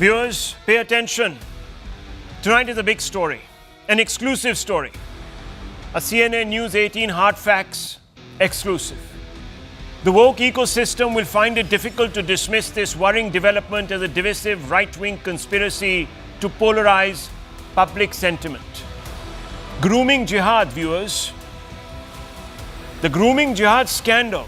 Viewers, pay attention. Tonight is a big story, an exclusive story. A CNN News 18 Hard Facts exclusive. The woke ecosystem will find it difficult to dismiss this worrying development as a divisive right-wing conspiracy to polarize public sentiment. Grooming jihad, viewers. The grooming jihad scandal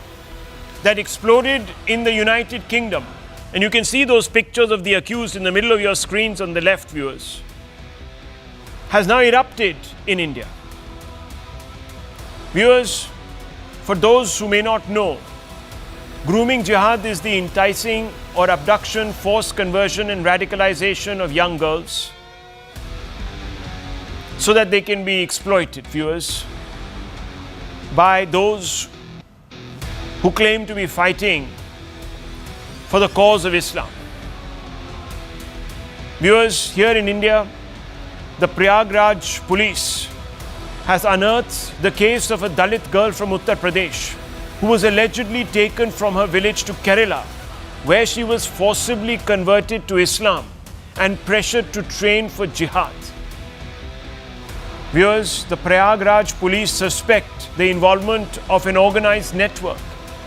that exploded in the United Kingdom. And you can see those pictures of the accused in the middle of your screens on the left, viewers, has now erupted in India. Viewers, for those who may not know, grooming jihad is the enticing or abduction, forced conversion and radicalization of young girls so that they can be exploited, viewers, by those who claim to be fighting for the cause of Islam. Viewers, here in India, the Prayagraj police has unearthed the case of a Dalit girl from Uttar Pradesh who was allegedly taken from her village to Kerala, where she was forcibly converted to Islam and pressured to train for jihad. Viewers, the Prayagraj police suspect the involvement of an organized network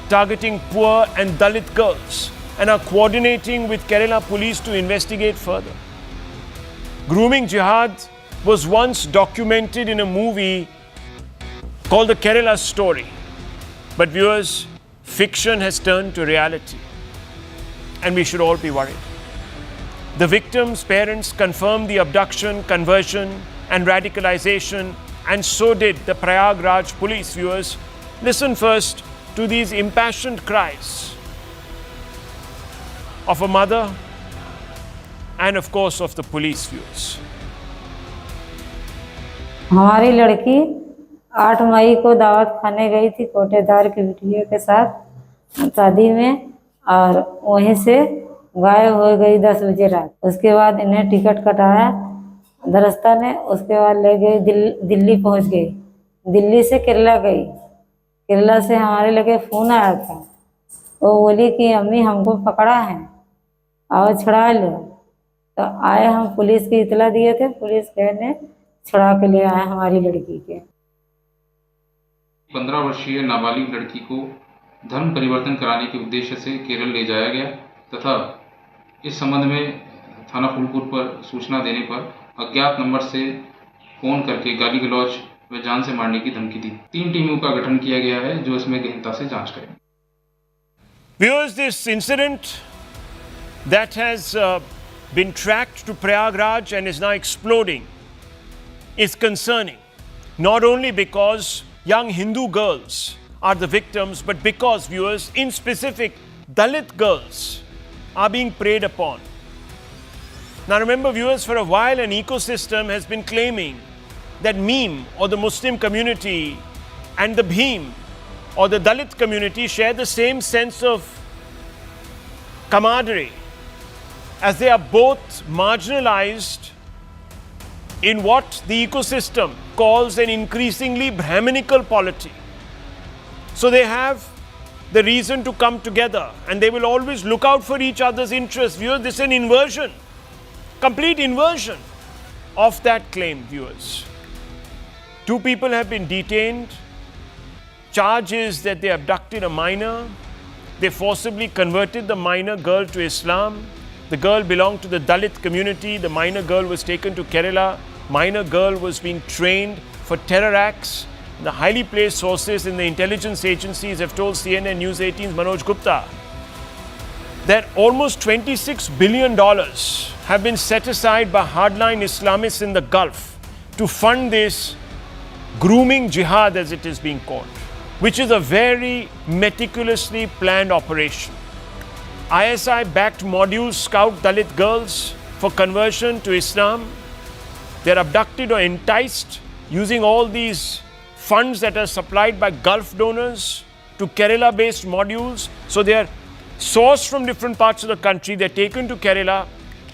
targeting poor and Dalit girls and are coordinating with Kerala police to investigate further. Grooming jihad was once documented in a movie called The Kerala Story. But viewers, fiction has turned to reality, and we should all be worried. The victims' parents confirmed the abduction, conversion, and radicalization, and so did the Prayagraj police. Viewers, listen first to these impassioned cries of a mother and, of course, of the police, viewers. हमारी लड़की 8 मई को दावत खाने गई थी कोटेदार की बिटिया के साथ शादी में, और वहीं से गायब हो गई 10 बजे रात। उसके बाद इन्हें टिकट कटाया दरस्ता ने, उसके बाद ले गई दिल्ली पहुंच गई, दिल्ली से केरला गई, केरला से हमारे लगे फ़ोन आया था, वो बोली कि अम्मी हमको पकड़ा है, आओ छुड़ा लो। तो आए, हम पुलिस की इतला दिए थे, पुलिस ने छुड़ा के ले आए हमारी लड़की के। 15 वर्षीय नाबालिग लड़की को धर्म परिवर्तन कराने के उद्देश्य से केरल ले जाया गया तथा इस संबंध में थाना फूलपुर पर सूचना देने पर अज्ञात नंबर से फोन करके गाली गलौज व जान से मारने की धमकी दी। 3 टीमों का गठन किया गया है जो इसमें गहनता से जांच करेंगे। Viewers, this incident that has been tracked to Prayagraj and is now exploding is concerning, not only because young Hindu girls are the victims, but because, viewers, in specific, Dalit girls are being preyed upon. Now remember, viewers, for a while an ecosystem has been claiming that meme or the Muslim community and the Bhim or the Dalit community share the same sense of camaraderie, as they are both marginalized in what the ecosystem calls an increasingly Brahminical polity. So they have the reason to come together and they will always look out for each other's interests. Viewers, this is an inversion, complete inversion of that claim, viewers. 2 people have been detained. Charge is that they abducted a minor. They forcibly converted the minor girl to Islam. The girl belonged to the Dalit community. The minor girl was taken to Kerala. Minor girl was being trained for terror acts. The highly placed sources in the intelligence agencies have told CNN News 18's Manoj Gupta that almost $26 billion have been set aside by hardline Islamists in the Gulf to fund this grooming jihad, as it is being called, which is a very meticulously planned operation. ISI-backed modules scout Dalit girls for conversion to Islam. They're abducted or enticed using all these funds that are supplied by Gulf donors to Kerala-based modules. So they're sourced from different parts of the country. They're taken to Kerala.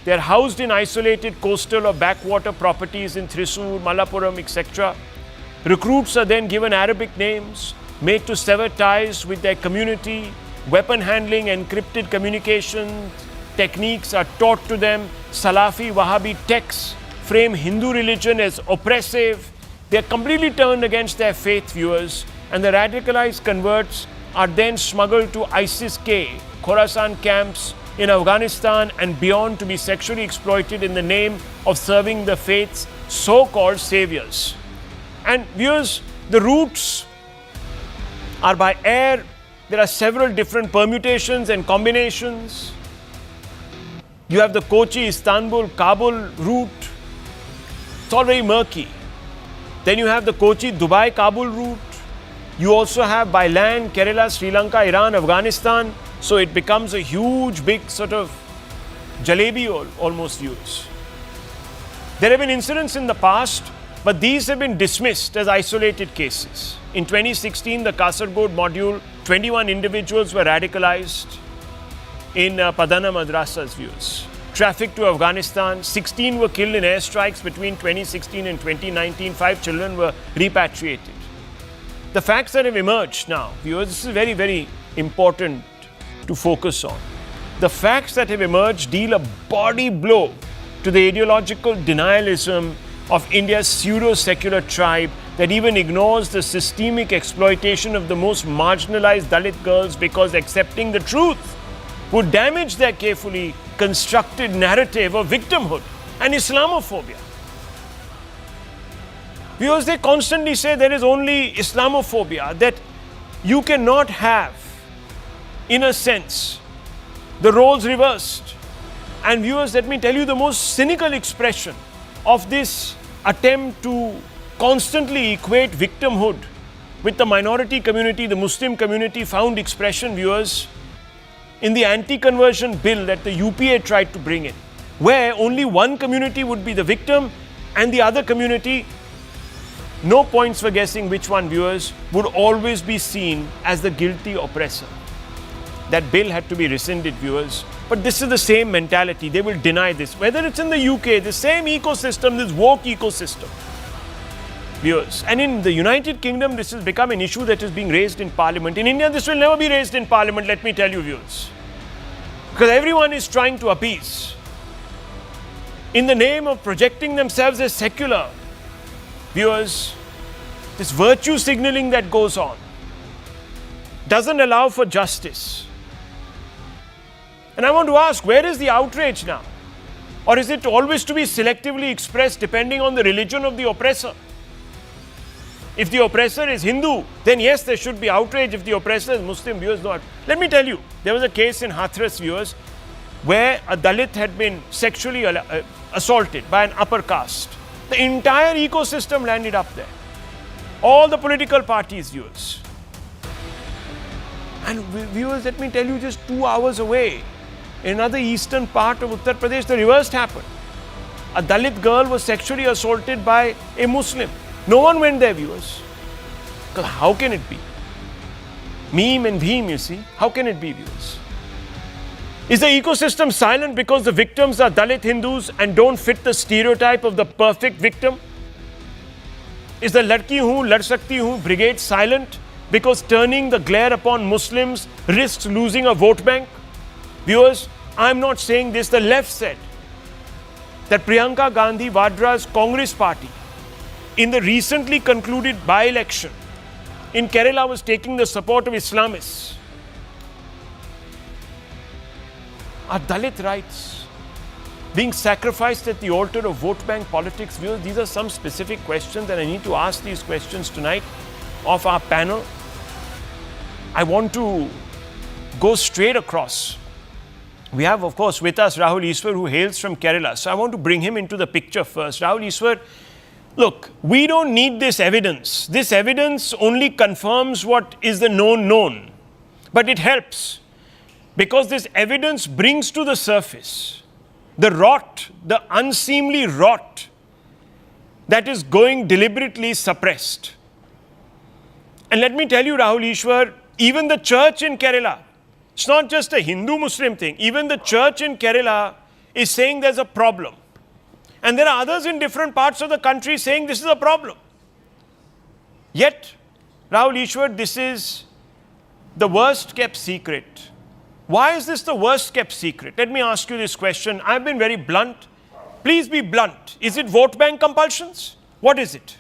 They're housed in isolated coastal or backwater properties in Thrissur, Malappuram, etc. Recruits are then given Arabic names, made to sever ties with their community, weapon handling, encrypted communication, techniques are taught to them. Salafi Wahhabi texts frame Hindu religion as oppressive. They are completely turned against their faith, viewers, and the radicalized converts are then smuggled to ISIS-K, Khorasan camps in Afghanistan and beyond to be sexually exploited in the name of serving the faith's so-called saviors. And viewers, the routes are by air. There are several different permutations and combinations. You have the Kochi, Istanbul, Kabul route. It's all very murky. Then you have the Kochi, Dubai, Kabul route. You also have by land Kerala, Sri Lanka, Iran, Afghanistan. So it becomes a huge, big sort of jalebi almost views. There have been incidents in the past, but these have been dismissed as isolated cases. In 2016, the Kasargod module, 21 individuals were radicalized in Padana Madrasa's views. Trafficked to Afghanistan, 16 were killed in airstrikes between 2016 and 2019. 5 children were repatriated. The facts that have emerged now, viewers, this is very, very important to focus on. The facts that have emerged deal a body blow to the ideological denialism of India's pseudo-secular tribe that even ignores the systemic exploitation of the most marginalized Dalit girls because accepting the truth would damage their carefully constructed narrative of victimhood and Islamophobia. Because they constantly say there is only Islamophobia, that you cannot have, in a sense, the roles reversed. And viewers, let me tell you the most cynical expression of this attempt to constantly equate victimhood with the minority community, the Muslim community, found expression, viewers, in the anti-conversion bill that the UPA tried to bring in, where only one community would be the victim and the other community, no points for guessing which one, viewers, would always be seen as the guilty oppressor. That bill had to be rescinded, viewers. But this is the same mentality. They will deny this. Whether it's in the UK, the same ecosystem, this woke ecosystem, viewers. And in the United Kingdom, this has become an issue that is being raised in Parliament. In India, this will never be raised in Parliament, let me tell you, viewers. Because everyone is trying to appease. In the name of projecting themselves as secular, viewers, this virtue signaling that goes on doesn't allow for justice. And I want to ask, where is the outrage now? Or is it always to be selectively expressed depending on the religion of the oppressor? If the oppressor is Hindu, then yes, there should be outrage. If the oppressor is Muslim, viewers, not. Let me tell you, there was a case in Hathras, viewers, where a Dalit had been sexually assaulted by an upper caste. The entire ecosystem landed up there. All the political parties, viewers. And viewers, let me tell you, just 2 hours away, in another eastern part of Uttar Pradesh, the reverse happened. A Dalit girl was sexually assaulted by a Muslim. No one went there, viewers. Because how can it be? Meme and Bheem, you see. How can it be, viewers? Is the ecosystem silent because the victims are Dalit Hindus and don't fit the stereotype of the perfect victim? Is the Ladki Hoon, Lad Sakti Hoon brigade silent because turning the glare upon Muslims risks losing a vote bank? Viewers, I'm not saying this. The left said that Priyanka Gandhi Vadra's Congress party in the recently concluded by-election in Kerala was taking the support of Islamists. Are Dalit rights being sacrificed at the altar of vote bank politics? Viewers, these are some specific questions, and I need to ask these questions tonight of our panel. I want to go straight across. We have, of course, with us Rahul Iswar, who hails from Kerala. So I want to bring him into the picture first. Rahul Iswar, look, we don't need this evidence. This evidence only confirms what is the known. But it helps because this evidence brings to the surface the rot, the unseemly rot that is going deliberately suppressed. And let me tell you, Rahul Iswar, even the church in Kerala, it's not just a Hindu-Muslim thing. Even the church in Kerala is saying there's a problem. And there are others in different parts of the country saying this is a problem. Yet, Rahul Iswar, this is the worst kept secret Why is this the worst kept secret? Let me ask you this question. I've been very blunt. Please be blunt. Is it vote bank compulsions? What is it?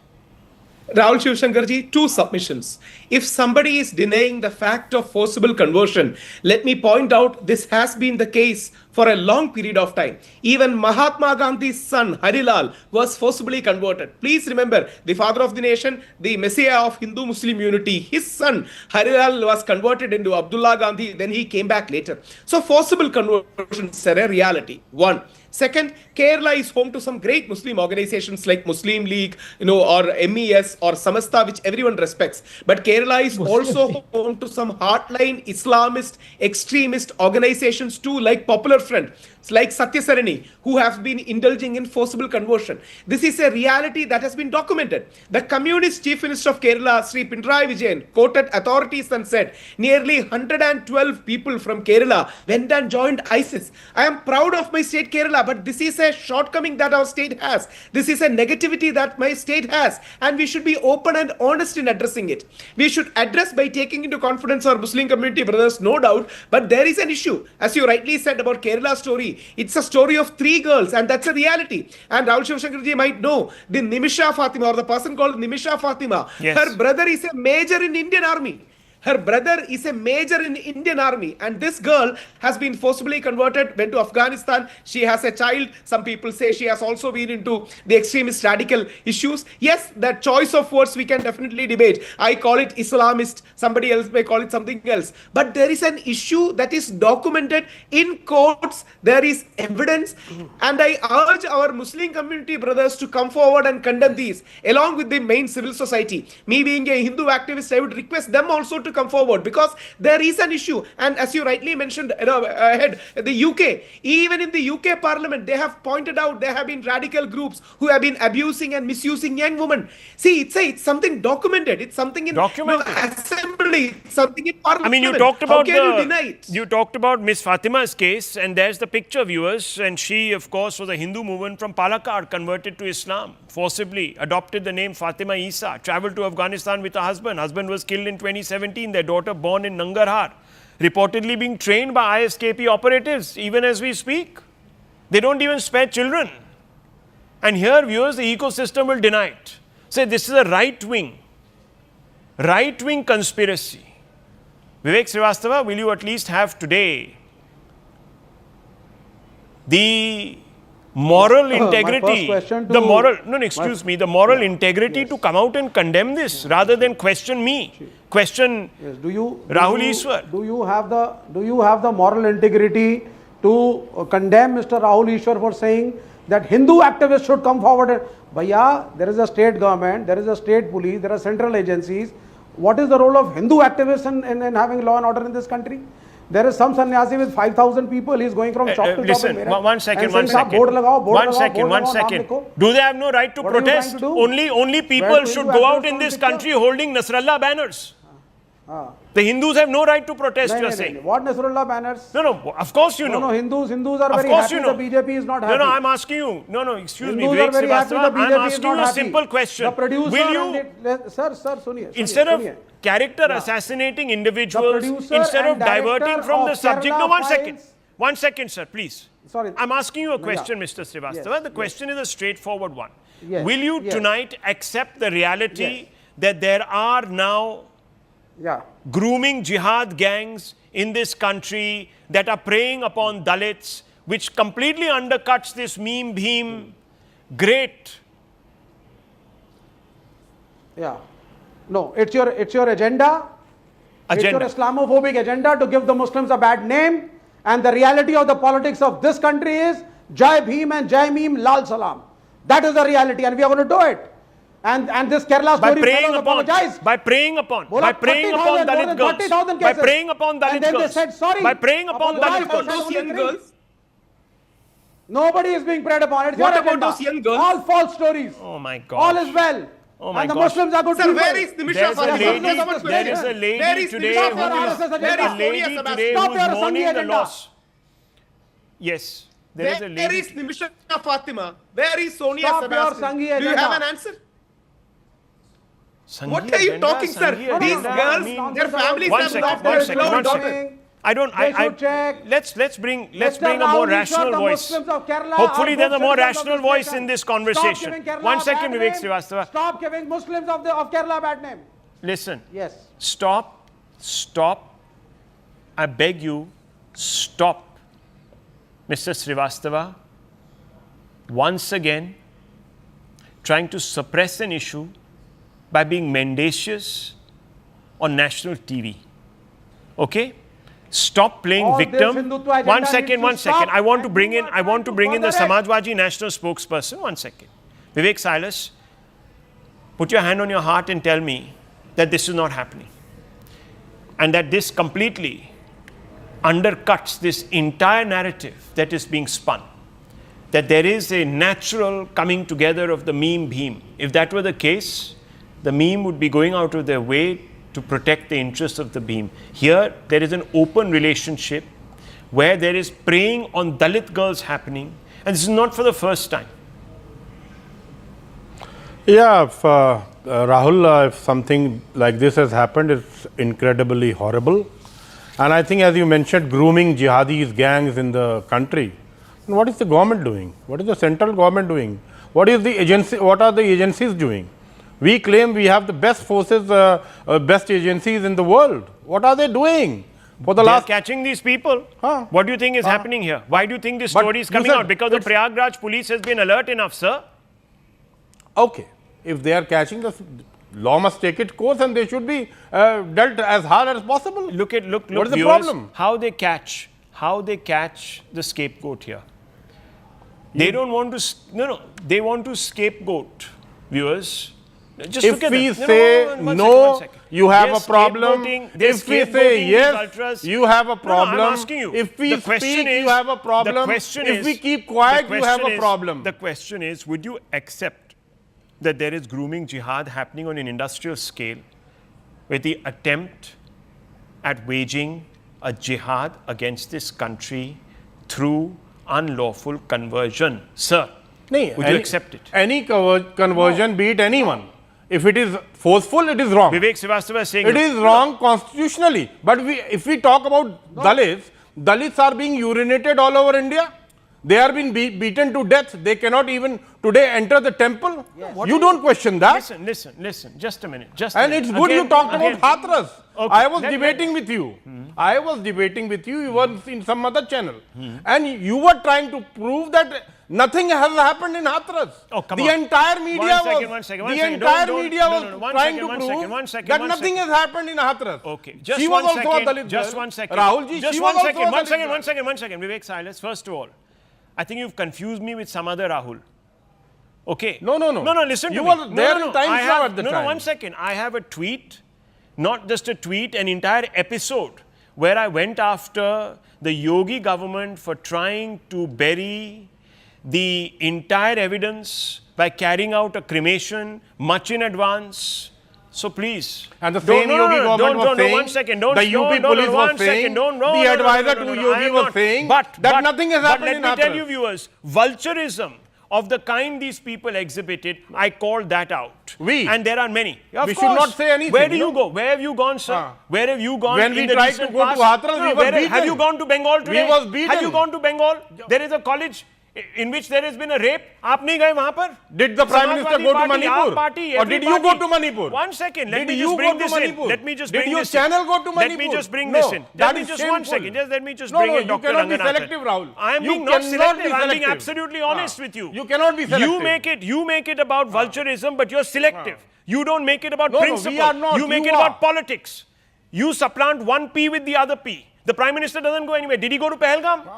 Rahul Shivshankarji, two submissions. If somebody is denying the fact of forcible conversion, let me point out this has been the case for a long period of time. Even Mahatma Gandhi's son, Harilal, was forcibly converted. Please remember, the father of the nation, the messiah of Hindu-Muslim unity, his son, Harilal, was converted into Abdullah Gandhi, then he came back later. So forcible conversion is a reality, one. Second, Kerala is home to some great Muslim organizations like Muslim League, or MES or Samasta, which everyone respects. But Kerala is also home to some hardline Islamist, extremist organizations too, like Popular Front, like Satya Sarani, who have been indulging in forcible conversion. This is a reality that has been documented. The Communist Chief Minister of Kerala, Sri Pinarayi Vijayan, quoted authorities and said, nearly 112 people from Kerala went and joined ISIS. I am proud of my state Kerala, but this is a shortcoming that our state has. This is a negativity that my state has, and we should be open and honest in addressing it. We should address by taking into confidence our Muslim community brothers, no doubt, but there is an issue. As you rightly said about Kerala's story, it's a story of three girls, and that's a reality. And Rahul Shivshankarji might know the Nimisha Fatima, or the person called Nimisha Fatima. Yes. Her brother is a major in Indian Army. Her brother is a major in Indian Army, and this girl has been forcibly converted, went to Afghanistan. She has a child. Some people say she has also been into the extremist radical issues. Yes, that choice of words we can definitely debate. I call it Islamist. Somebody else may call it something else. But there is an issue that is documented in courts. There is evidence. And I urge our Muslim community brothers to come forward and condemn these, along with the main civil society. Me being a Hindu activist, I would request them also to come forward, because there is an issue. And as you rightly mentioned ahead, the UK, even in the UK Parliament, they have pointed out there have been radical groups who have been abusing and misusing young women. See, it's something documented. It's something in assembly, it's something in Parliament. I mean, you talked about you talked about Miss Fatima's case, and there's the picture, viewers. And she, of course, was a Hindu woman from Palakkad, converted to Islam forcibly, adopted the name Fatima Isa, traveled to Afghanistan with her husband. Husband was killed in 2017. Their daughter born in Nangarhar, reportedly being trained by ISKP operatives even as we speak. They don't even spare children. And here, viewers, the ecosystem will deny it. Say this is a right-wing conspiracy. Vivek Srivastava, will you at least have today the moral integrity, the moral integrity to come out and condemn this rather than question me, question Rahul Ishwar. Do you have the moral integrity to condemn Mr. Rahul Ishwar for saying that Hindu activists should come forward? Bhaiya, there is a state government, there is a state police, there are central agencies. What is the role of Hindu activists in having law and order in this country? There is some sannyasi with 5,000 people. He is going from shop to shop. Listen, one second. Do they have no right to protest? Only people should go out in this country holding Nasrallah banners. The Hindus have no right to protest, you are saying. What Nasrallah banners? No, of course you know. No, Hindus are very happy. The BJP is not happy. No, I'm asking you. No, excuse me. Hindus are very happy. The BJP I'm asking you a simple question. The producer will you, suniye, instead of character assassinating individuals, instead of diverting from the subject. No, 1 second. 1 second, sir, please. Sorry. I'm asking you a question, Mr. Srivastava. The question is a straightforward one. Yes. Will you tonight accept the reality that there are now grooming jihad gangs in this country that are preying upon Dalits, which completely undercuts this meme bheem great? No, it's your agenda. It's your Islamophobic agenda to give the Muslims a bad name. And the reality of the politics of this country is Jai Bhim and Jai Meme Lal Salam. That is the reality, and we are going to do it. And this Kerala story, by preying upon Dalit girls, by preying upon Dalit girls, they said sorry. By preying upon Dalit girls. Nobody is being preyed upon. It's what your about agenda. those young girls? All false stories. Oh my God. All is well. Oh my and the gosh. Muslims are good to where is Nimisha Fatima? There is a lady today who is mourning the loss. Yes. There is a lady. Where is Nimisha Fatima? Where is Sonia Sebastian? Do you have an answer? What are you talking, sir? These girls, their families have not been allowed. I don't. They should check. Let's bring Mr. a more Rahul rational Ishwar, the voice. Muslims of Kerala Hopefully, are there's a good more citizens of rational this voice nation. in this Stop conversation. giving Kerala One a second, bad Vivek name. Srivastava. Stop giving Muslims of Kerala a bad name. Listen. Yes. Stop. I beg you, stop, Mr. Srivastava, once again trying to suppress an issue by being mendacious on national TV. Okay? Stop playing All victim. this Hindutva agenda One second. needs to stop, I want to and bring you in are trying to the further it. Samajwaji national spokesperson. One second. Vivek Silas, put your hand on your heart and tell me that this is not happening. And that this completely undercuts this entire narrative that is being spun. That there is a natural coming together of the meme beam. If that were the case, the meme would be going out of their way to protect the interests of the beam. Here, there is an open relationship where there is preying on Dalit girls happening, and this is not for the first time. Yeah, Rahul, if something like this has happened, it's incredibly horrible. And I think, as you mentioned, grooming jihadis, gangs in the country. And what is the government doing? What is the central government doing? What are the agencies doing? We claim we have the best forces, best agencies in the world. What are they doing? For the last catching these people. Huh? What do you think is happening here? Why do you think this story is coming out? Because the Prayagraj police has been alert enough, sir. Okay, if they are catching, the law must take its course and they should be dealt as hard as possible. Look, what is the viewers, problem? How they catch the scapegoat here. They don't want to, they want to scapegoat viewers. Just If look at we them. say one second. you have They're a problem. they're If we say scapegoating yes, these ultras. you have a problem. I'm asking you. If we The question speak, is- you have a problem. The question If is, we keep quiet, the you have question a is- problem. The question is, would you accept that there is grooming jihad happening on an industrial scale with the attempt at waging a jihad against this country through unlawful conversion? Sir, would you accept it? Any conversion, be it anyone. If it is forceful, it is wrong. Vivek Srivastava is saying It is wrong constitutionally. But if we talk about Dalits are being urinated all over India. They are being beaten to death. They cannot even today enter the temple. Yes. You don't question that. Listen. Just a minute. And it's good you talked about Hathras. Okay. I was debating with you. I was debating with you. You were in some other channel. And you were trying to prove that nothing has happened in Hathras. Oh, come the on. entire media One second. was trying to prove that nothing has happened in Hathras. Okay. She was also a Dalit Just girl. one second. Rahul ji, just she one was second. also a Dalit girl. One second. Vivek Silas, first of all, I think you've confused me with some other Rahul. Okay. No. Listen to you me. were there in Times Now at the time. No, 1 second. I have a tweet, not just a tweet, an entire episode where I went after the Yogi government for trying to bury the entire evidence by carrying out a cremation much in advance. So please. And the same Yogi government was saying, one second, the UP police was saying, the advisor to Yogi was saying that nothing has happened in Hathras. Let me tell you viewers, vulturism of the kind these people exhibited, I called that out. And there are many. We should not say anything. Where do you go? Where have you gone, sir? Where have you gone? When we tried to go to Hathras, we were beaten. Have you gone to Bengal today? We was beaten. Have you gone to Bengal? There is a college in which there has been a rape. आप नहीं गए वहाँ पर? Did the Prime Minister go to Manipur? Or did you go to Manipur? 1 second. Did you go to Manipur? Let me just Did bring your this in. channel go to Manipur? Let me just bring this in. That Let me is just shameful. 1 second. Let me just bring in Dr. You cannot be Ranganathan. selective, Rahul. I am You being not cannot selective. be I am being selective. absolutely honest with you. You cannot be selective. You make it about vulturism, but you're selective. You don't make it about No, principle. we are not. You make You it are. about politics. You supplant one P with the other P. The Prime Minister doesn't go anywhere. Did he go to Pahalgam?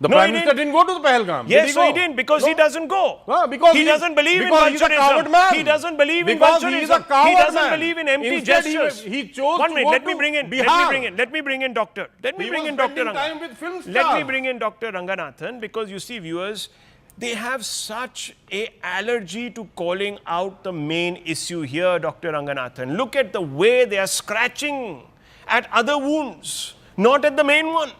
The No, Prime he Minister didn't go to the Pahalgam. Yes, Did so go? he didn't because No. he doesn't go. Because he doesn't believe in because he's a coward vulturism. man. He doesn't believe in Because vulturism. he's a coward He doesn't man. believe in empty Instead, gestures. he chose 1 to minute. go Let me to bring in. Bihar. Let me bring in Doctor. Let me He bring was in Doctor spending time Ranganathan. with film Let me stars. bring in Doctor Ranganathan because you see, viewers, they have such a allergy to calling out the main issue here, Dr. Ranganathan. Look at the way they are scratching at other wounds, not at the main one.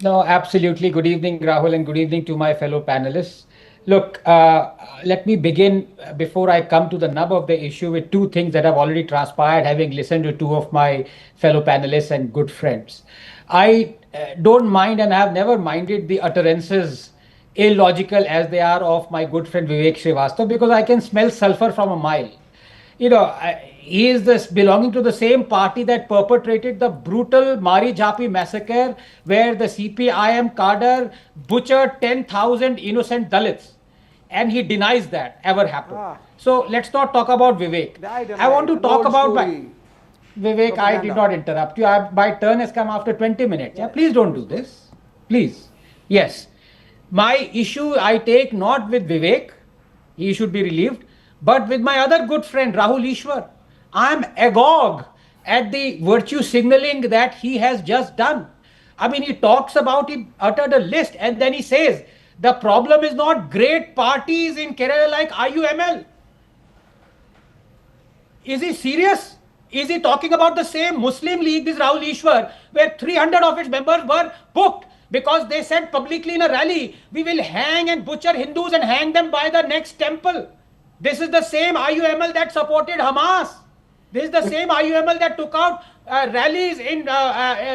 No, absolutely. Good evening, Rahul, and good evening to my fellow panelists. Look, let me begin before I come to the nub of the issue with two things that have already transpired, having listened to two of my fellow panelists and good friends. I don't mind and have never minded the utterances, illogical as they are, of my good friend Vivek Srivastava, because I can smell sulfur from a mile. He is belonging to the same party that perpetrated the brutal Mari Jhapi massacre, where the CPIM cadre butchered 10,000 innocent Dalits. And he denies that ever happened. So let's not talk about Vivek. I want to talk about Vivek. Propaganda. I did not interrupt you. My turn has come after 20 minutes. Yeah, please don't do this. Please. Yes. My issue I take not with Vivek, he should be relieved, but with my other good friend Rahul Ishwar. I am agog at the virtue signaling that he has just done. I mean, he uttered a list, and then he says, the problem is not great parties in Kerala like IUML. Is he serious? Is he talking about the same Muslim League, this Rahul Ishwar, where 300 of its members were booked because they said publicly in a rally, we will hang and butcher Hindus and hang them by the next temple. This is the same IUML that supported Hamas. This is the same IUML that took out rallies in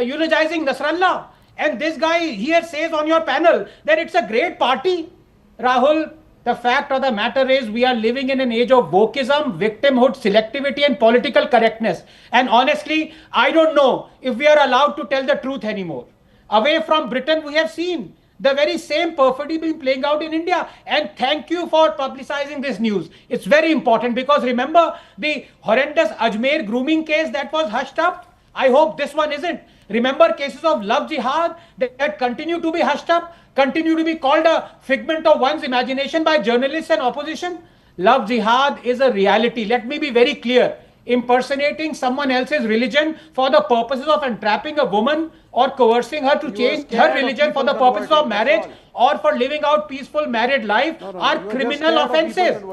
eulogizing Nasrallah. And this guy here says on your panel that it's a great party. Rahul, the fact of the matter is we are living in an age of wokeism, victimhood, selectivity and political correctness. And honestly, I don't know if we are allowed to tell the truth anymore. Away from Britain, we have seen the very same perfidy being playing out in India. And thank you for publicizing this news. It's very important because remember the horrendous Ajmer grooming case that was hushed up? I hope this one isn't. Remember cases of love jihad that continue to be hushed up, continue to be called a figment of one's imagination by journalists and opposition? Love jihad is a reality. Let me be very clear. Impersonating someone else's religion for the purposes of entrapping a woman or coercing her to change her religion for the purposes of marriage or for living out peaceful married life are criminal offenses.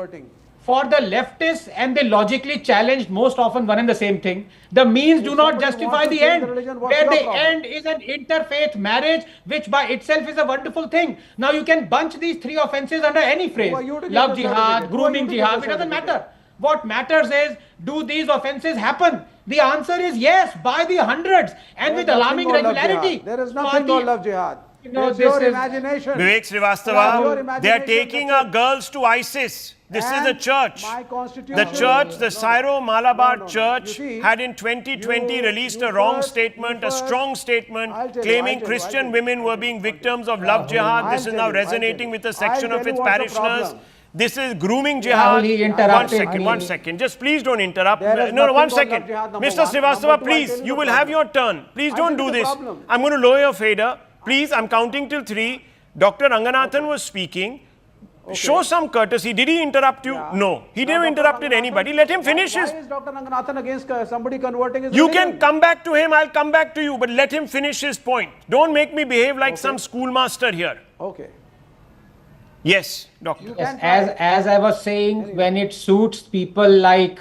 For the leftists and the logically challenged, most often one and the same thing, the means do not justify the end, where the end is an interfaith marriage, which by itself is a wonderful thing. Now you can bunch these three offenses under any phrase, love jihad, grooming jihad, it doesn't matter. What matters is, do these offenses happen? The answer is yes, by the hundreds and with alarming regularity. There is nothing called love jihad. It's your imagination. Vivek Srivastava, they are taking our girls to ISIS. This is the church. The church, the Syro-Malabar Church, had in 2020 released a wrong statement, a strong statement, claiming Christian women were being victims of love jihad. This is now resonating with a section of its parishioners. This is grooming jihad. One second. Just please don't interrupt. No, 1 second. Mr. Srivastava, please, you will have your turn. Please don't do this. I'm going to lower your fader. Please, I'm counting till 3. Dr. Ranganathan was speaking. Show some courtesy. Did he interrupt you? No. He never interrupted anybody. Let him finish his... Why is Dr. Ranganathan against somebody converting his You religion? can come back to him. I'll come back to you. But let him finish his point. Don't make me behave like some schoolmaster here. Okay. Yes, doctor. Yes, as I was saying, when it suits people like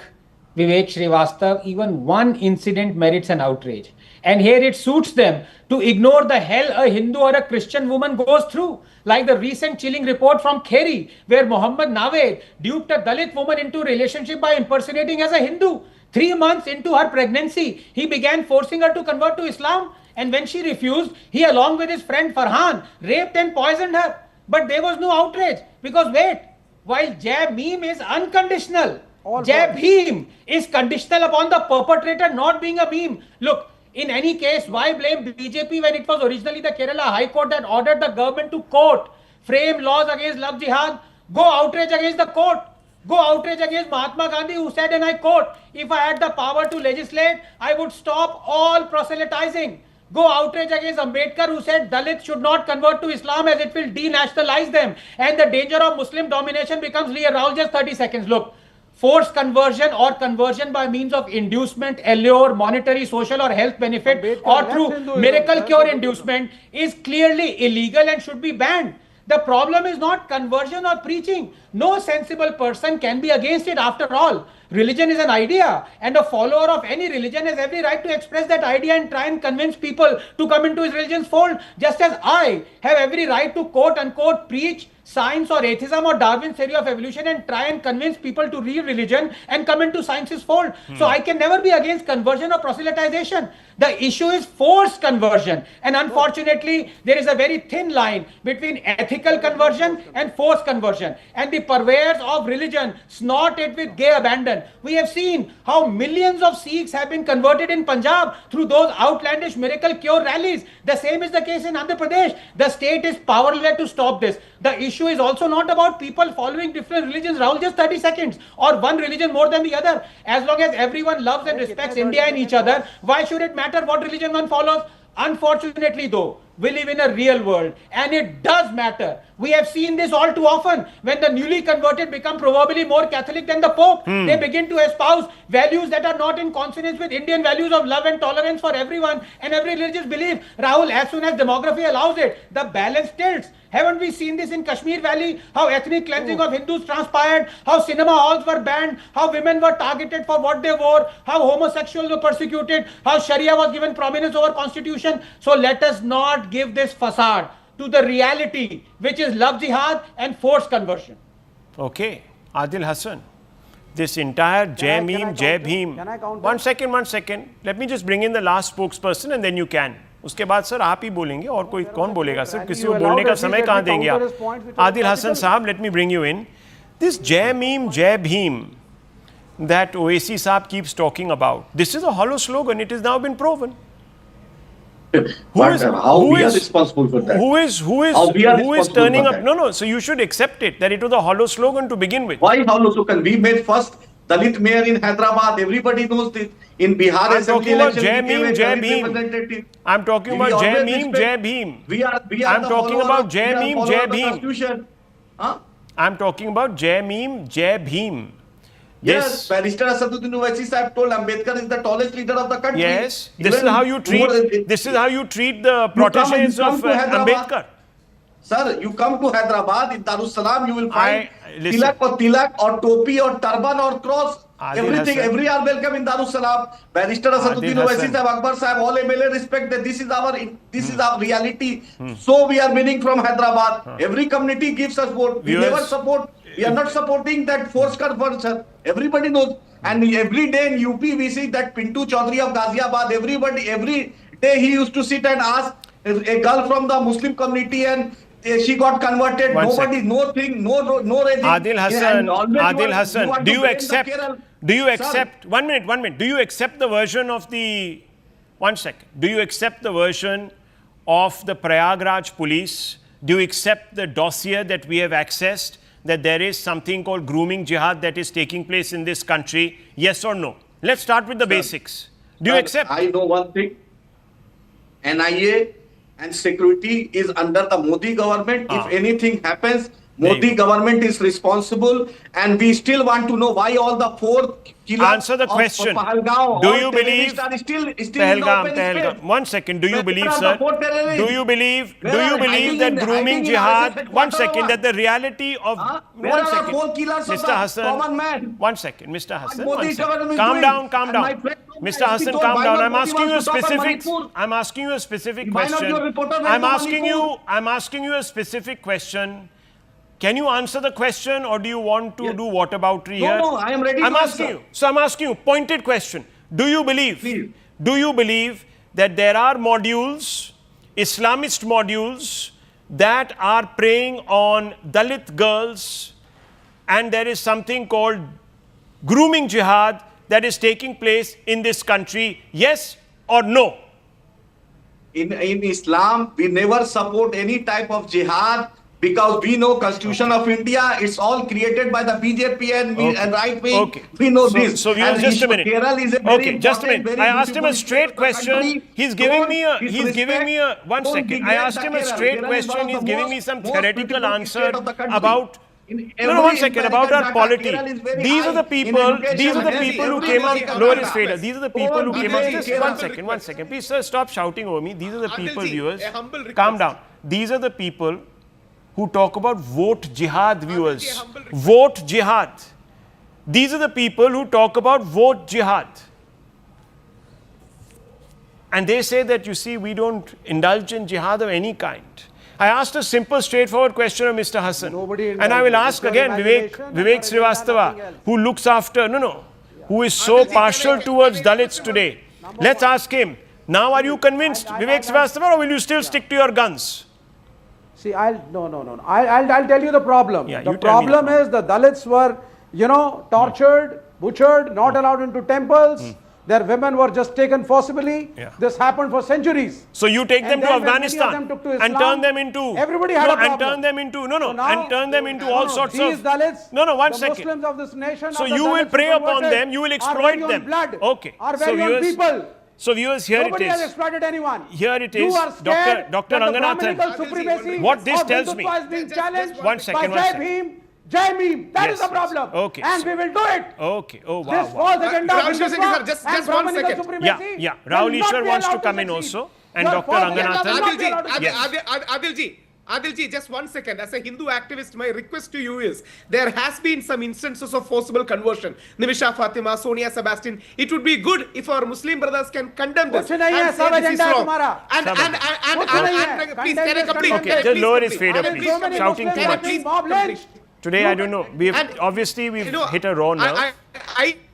Vivek Srivastava, even one incident merits an outrage. And here it suits them to ignore the hell a Hindu or a Christian woman goes through. Like the recent chilling report from Kheri, where Muhammad Nawed duped a Dalit woman into a relationship by impersonating as a Hindu. 3 months into her pregnancy, he began forcing her to convert to Islam. And when she refused, he, along with his friend Farhan, raped and poisoned her. But there was no outrage. Because wait, while Jai Bhim is unconditional, Jai Bhim is conditional upon the perpetrator not being a meme. Look, in any case, why blame BJP when it was originally the Kerala High Court that ordered the government to quote, frame laws against love jihad? Go outrage against the court. Go outrage against Mahatma Gandhi, who said, and I quote, if I had the power to legislate, I would stop all proselytizing. Go outrage against Ambedkar, who said Dalits should not convert to Islam as it will denationalize them. And the danger of Muslim domination becomes real. Rahul, just 30 seconds. Look, forced conversion or conversion by means of inducement, allure, monetary, social or health benefit or through miracle cure inducement is clearly illegal and should be banned. The problem is not conversion or preaching. No sensible person can be against it after all. Religion is an idea, and a follower of any religion has every right to express that idea and try and convince people to come into his religion's fold, just as I have every right to quote unquote preach, science or atheism or Darwin's theory of evolution and try and convince people to leave religion and come into science's fold. So I can never be against conversion or proselytization. The issue is forced conversion, and unfortunately there is a very thin line between ethical conversion and forced conversion, and the purveyors of religion snort it with gay abandon. We have seen how millions of Sikhs have been converted in Punjab through those outlandish miracle cure rallies. The same is the case in Andhra Pradesh. The state is powerless to stop this. The issue is also not about people following different religions, Rahul, just 30 seconds, or one religion more than the other. As long as everyone loves and respects India and each other, why should it matter what religion one follows? Unfortunately though, we live in a real world and it does matter. We have seen this all too often. When the newly converted become probably more Catholic than the Pope, they begin to espouse values that are not in consonance with Indian values of love and tolerance for everyone and every religious belief. Rahul, as soon as demography allows it, the balance tilts. Haven't we seen this in Kashmir Valley? How ethnic cleansing of Hindus transpired, how cinema halls were banned, how women were targeted for what they wore, how homosexuals were persecuted, how Sharia was given prominence over constitution. So let us not give this facade to the reality, which is love jihad and forced conversion. Okay, Adil Hassan, this entire Jai Meme, Jai Bhim. Can I counter? One second. Let me just bring in the last spokesperson and then you can. उसके बाद sir आप ही बोलेंगे और कोई कौन बोलेगा sir किसी को बोलने का समय कहाँ देंगे आप आदिल हसन साहब let me bring you in this Jai Meme Jai Bhim that Oaisi साहब keeps talking about, this is a hollow slogan. It has now been proven. How we are responsible for that? Who is turning up? No, so you should accept it that it was a hollow slogan to begin with. Why hollow slogan? We made first Dalit mayor in Hyderabad. Everybody knows this. In Bihar I'm talking about Jai Meme, Jai Bhim. I'm talking about Jai Meme, Jai Bhim. I'm talking about Jai Meme, Jai Bhim. I'm talking about Jai Meme, Jai Bhim. Yes, Barrister Asaduddin Owaisi Sahib told Ambedkar is the tallest leader of the country. Yes, this is how you treat the proteges of Ambedkar. Sir, you come to Hyderabad, in Darussalam, you will find tilak or topi or turban or cross. Everything, every are welcome in Darussalam. Barrister Asaduddin Owaisi Sahib, Akbar Sahib, all MLA respect that this is our reality. So we are winning from Hyderabad. Every community gives us vote. We never support. We are not supporting that forced conversion. Everybody knows. And every day in UP we see that Pintu Chaudhary of Ghaziabad, every day he used to sit and ask a girl from the Muslim community and she got converted. Nobody, no raising. Adil Hassan, do you accept, one minute, do you accept the version of the, do you accept the version of the Prayagraj police? Do you accept the dossier that we have accessed, that there is something called grooming jihad that is taking place in this country? Yes or no? Let's start with the basics. Do you accept? I know one thing. NIA and security is under the Modi government. If anything happens, Modi government is responsible, and we still want to know why all the four killers answer the question. Do you believe Pahalgam? 1 second. Do you believe, sir? Do you believe that grooming jihad? 1 second. That the reality of 1 second, Mr. Hassan. 1 second, Mr. Hassan. 1 second. Calm down. Mr. Hassan, calm down. I'm asking you a specific question. I'm asking you a specific question. Can you answer the question, or do you want to do whataboutery here? No, I am ready. I'm asking you, pointed question. Do you believe that there are modules, Islamist modules, that are preying on Dalit girls, and there is something called grooming jihad that is taking place in this country? Yes or no? In Islam, we never support any type of jihad, because we know Constitution of India, it's all created by the BJP and right wing. Okay. We know this. So viewers, just a minute. Just a minute. I asked him a straight question. He's giving me a 1 second. I asked him a straight question. He's giving me some theoretical answer about. No, 1 second, about our polity. These are the people who came out, lower his fader. These are the people who came out. Just 1 second. Please, sir, stop shouting over me. These are the people, viewers. Calm down. These are the people who talk about vote jihad, viewers. Vote jihad. These are the people who talk about vote jihad. And they say that, you see, we don't indulge in jihad of any kind. I asked a simple, straightforward question of Mr. Hassan. Nobody And I will ask again Vivek Srivastava, who looks after, who is so partial towards Dalits today. Let's ask him. Now are you convinced, Vivek Srivastava, or will you still stick to your guns? See, I'll tell you the problem. Yeah, the you tell me problem is the Dalits were, tortured, butchered, not allowed into temples. Their women were just taken forcibly. Yeah. This happened for centuries. So you take them And to then when many of Afghanistan them took to and Islam, turn them into everybody had a problem. and turn them into So now- and turn them into all sorts these of Dalits, one the second. Muslims of this nation. So are the you will Dalits prey who upon converted, them, you will are exploit very own them. blood, Okay. Are So very own viewers- people. So viewers, here Nobody it has is. exploited anyone. Here it You is, are scared Dr. that the Ranganathan. Brahminical supremacy What this of tells me- Hindutva is being challenged One second, by one Jai second. Bhim, Jai Meme. That is Yes, the problem. okay. And we will do it. Okay. Oh, wow. This false agenda of Rahul Hindutva Shivshankar, just and one Brahminical second. supremacy Yeah. will Rahul not Ishwar be wants to allowed come in succeed. also. And Your Dr. false agenda will Ranganathan. not be allowed to Yes. succeed. Adilji, just 1 second. As a Hindu activist, my request to you is, there has been some instances of forcible conversion. Nimisha Fatima, Sonia Sebastian. It would be good if our Muslim brothers can condemn this. कुछ नहीं है, and say सब this is agenda है wrong. तुम्हारा। And कुछ नहीं है। please, can I complete? Okay, Can I just please lower his complete? fader, Can I please. please complete? Shouting too Can I much. please Mob complete? lynched. Today, I don't know. We've hit a raw nerve.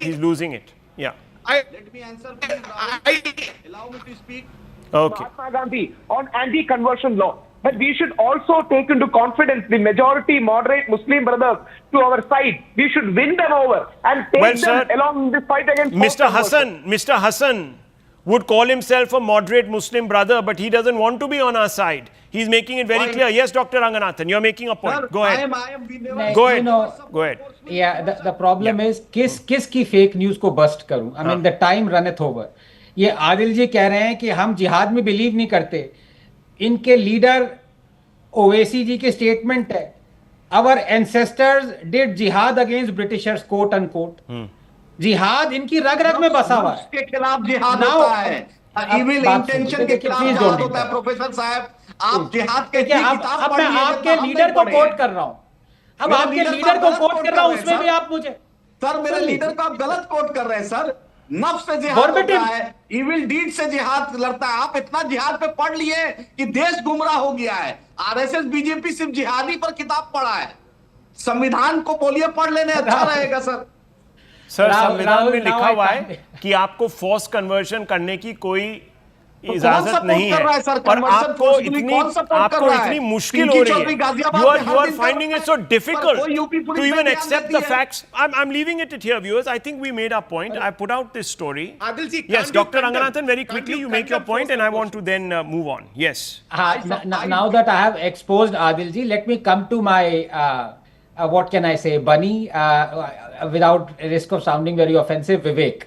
He's losing it. Yeah. Let me answer, please, Rahul. Allow me to speak. Okay. Mahatma Gandhi on anti-conversion law. But we should also take into confidence the majority moderate Muslim brothers to our side. We should win them over and take Well, them sir, along in this fight against Mr. Hassan would call himself a moderate Muslim brother, but he doesn't want to be on our side. He's making it very clear. Yes, Dr. Ranganathan, you're making a point. Sir, Go ahead. we never Go ahead. You Go ahead. Yeah, the problem is किसकी fake news को bast करूं? I mean the time runneth over. ये आदिल जी कह रहे हैं कि हम जिहाद में बिलीव नहीं करते. इनके लीडर ओवैसी जी के स्टेटमेंट है, our ancestors did jihad against Britishers, quote unquote. जिहाद इनकी रग रग में बसा हुआ है. के खिलाफ जिहाद Now- होता है, इविल बात इंटेंशन सुनिए, के खिलाफ please जिहाद don't होता है। interrupt. प्रोफेसर साहब, आप जिहाद के देखिए, किताब अब मैं पढ़िए, आपके जितना हम लीडर नहीं को पढ़े। कोट कर रहा हूं. अब मेरे आपके लीडर को लीडर को गलत कोट कोट कर रहा हूं, कर रहे हैं, उसमें भी सर। आप मुझे सर, मेरे सुनिए। लीडर को आप गलत कोट कर रहे हैं सर। नफ्स से जिहाद Verbatim. होता है, इविल डीड से जिहाद लड़ता है। आप इतना जिहाद पे पढ़ लिए कि देश गुमराह हो गया है। आरएसएस बीजेपी सिर्फ जिहादी पर किताब पढ़ा है। संविधान को बोलिए पढ़ लेने, अच्छा रहेगा सर। सर, राहुल, संविधान में now लिखा I हुआ can't- है कि आपको फोर्स कन्वर्शन करने की कोई कौन इजाजत support नहीं कर रहा है है। सर? और Conversion आपको forcibly इतनी कौन support कर रहा है? इतनी मुश्किल पिंकी हो रही चौधरी है। गाजियाबाद You में are हर दिन finding कर it so रहा है। difficult पर कोई यूपी पुलिस to में even ध्यान accept देती the है। facts. I'm leaving it here, viewers. I think we made our point. I put out this story. Adilji, Yes, can't you Dr. condemn- Ranganathan, very can't quickly, you condemn make your point, and I want to then move on. Yes. now that I have exposed Adil ji, let me come to my what can I say, bunny, without risk of sounding very offensive, Vivek.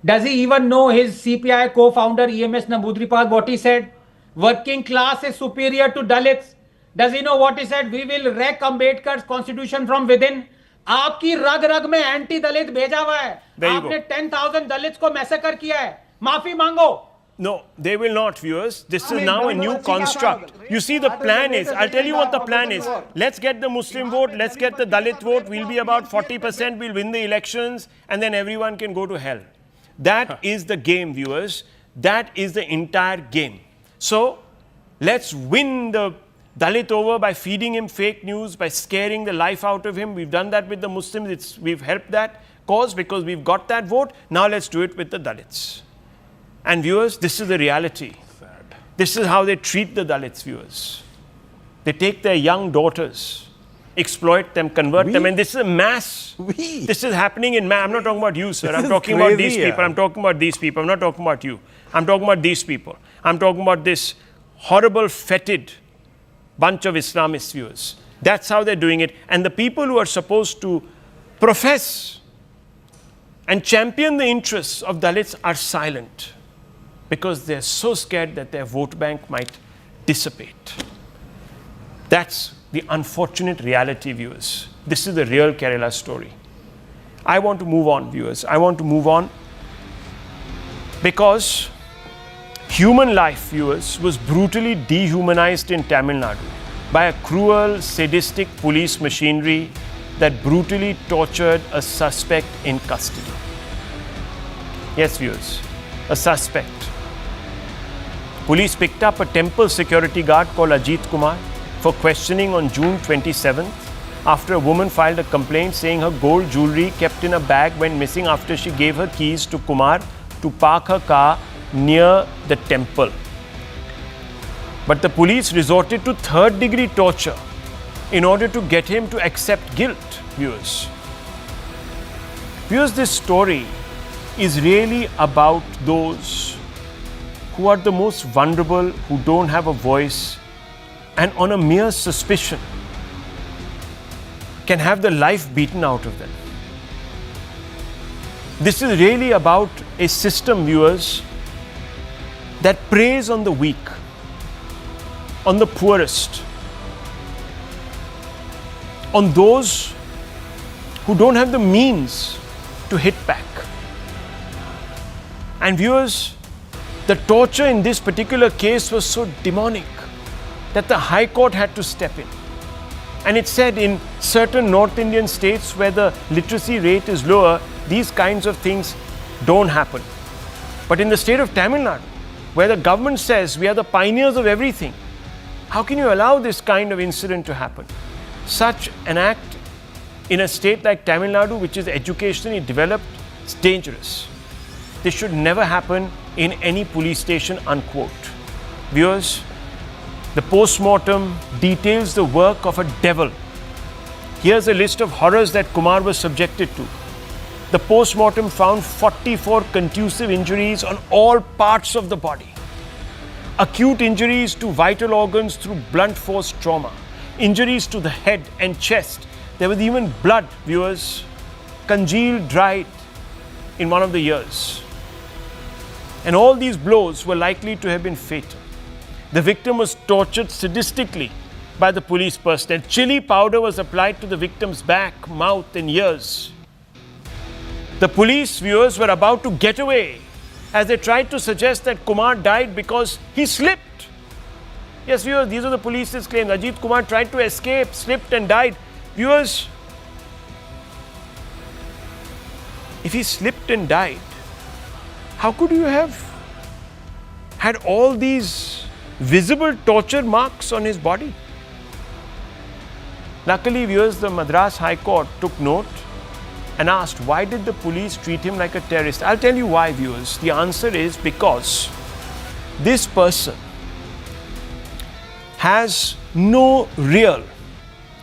Does he even know his CPI co-founder EMS Namboodiripad what he said? Working class is superior to Dalits. Does he know what he said? We will wreck Ambedkar's constitution from within. आपकी रग रग में anti दलित भेजा हुआ है. There you आपने go. 10,000 Dalits को massacre किया है. माफी मांगो. No, they will not, viewers. This is now a new construct. You see, the plan is, I'll tell you what the plan is. Let's get the Muslim vote, let's get the Dalit vote. We'll be about 40%, we'll win the elections, and then everyone can go to hell. That is the game, viewers. That is the entire game. So, let's win the Dalit over by feeding him fake news, by scaring the life out of him. We've done that with the Muslims. We've helped that cause because we've got that vote. Now let's do it with the Dalits. And viewers, this is the reality. Sad. This is how they treat the Dalits, viewers. They take their young daughters, exploit them, convert them, and this is a mass. This is happening in mass. I'm not talking about you, sir. I'm talking about these people. I'm talking about these people. I'm not talking about you. I'm talking about these people. I'm talking about this horrible, fetid bunch of Islamist viewers. That's how they're doing it. And the people who are supposed to profess and champion the interests of Dalits are silent, because they're so scared that their vote bank might dissipate. That's the unfortunate reality, viewers. This is the real Kerala story. I want to move on, viewers. I want to move on because human life, viewers, was brutally dehumanized in Tamil Nadu by a cruel, sadistic police machinery that brutally tortured a suspect in custody. Yes, viewers, a suspect. Police picked up a temple security guard called Ajith Kumar. for questioning on June 27th after a woman filed a complaint saying her gold jewelry kept in a bag went missing after she gave her keys to Kumar to park her car near the temple. But the police resorted to third-degree torture in order to get him to accept guilt, viewers. Viewers, this story is really about those who are the most vulnerable, who don't have a voice, and on a mere suspicion can have the life beaten out of them. This is really about a system, viewers, that preys on the weak, on the poorest, on those who don't have the means to hit back. And viewers, the torture in this particular case was so demonic that the High Court had to step in. And it said in certain North Indian states where the literacy rate is lower, these kinds of things don't happen. But in the state of Tamil Nadu, where the government says we are the pioneers of everything, how can you allow this kind of incident to happen? Such an act in a state like Tamil Nadu, which is educationally developed, is dangerous. This should never happen in any police station, unquote. Viewers, the post-mortem details the work of a devil. Here's a list of horrors that Kumar was subjected to. The post-mortem found 44 contusive injuries on all parts of the body. Acute injuries to vital organs through blunt force trauma. Injuries to the head and chest. There was even blood, viewers, congealed, dried in one of the ears. And all these blows were likely to have been fatal. The victim was tortured sadistically by the police personnel. Chili powder was applied to the victim's back, mouth, and ears. The police, viewers, were about to get away as they tried to suggest that Kumar died because he slipped. Yes, viewers, these are the police's claims. Ajith Kumar tried to escape, slipped, and died. Viewers, if he slipped and died, how could you have had all these visible torture marks on his body? Luckily, viewers, the Madras High Court took note and asked, why did the police treat him like a terrorist? I'll tell you why, viewers. The answer is because this person has no real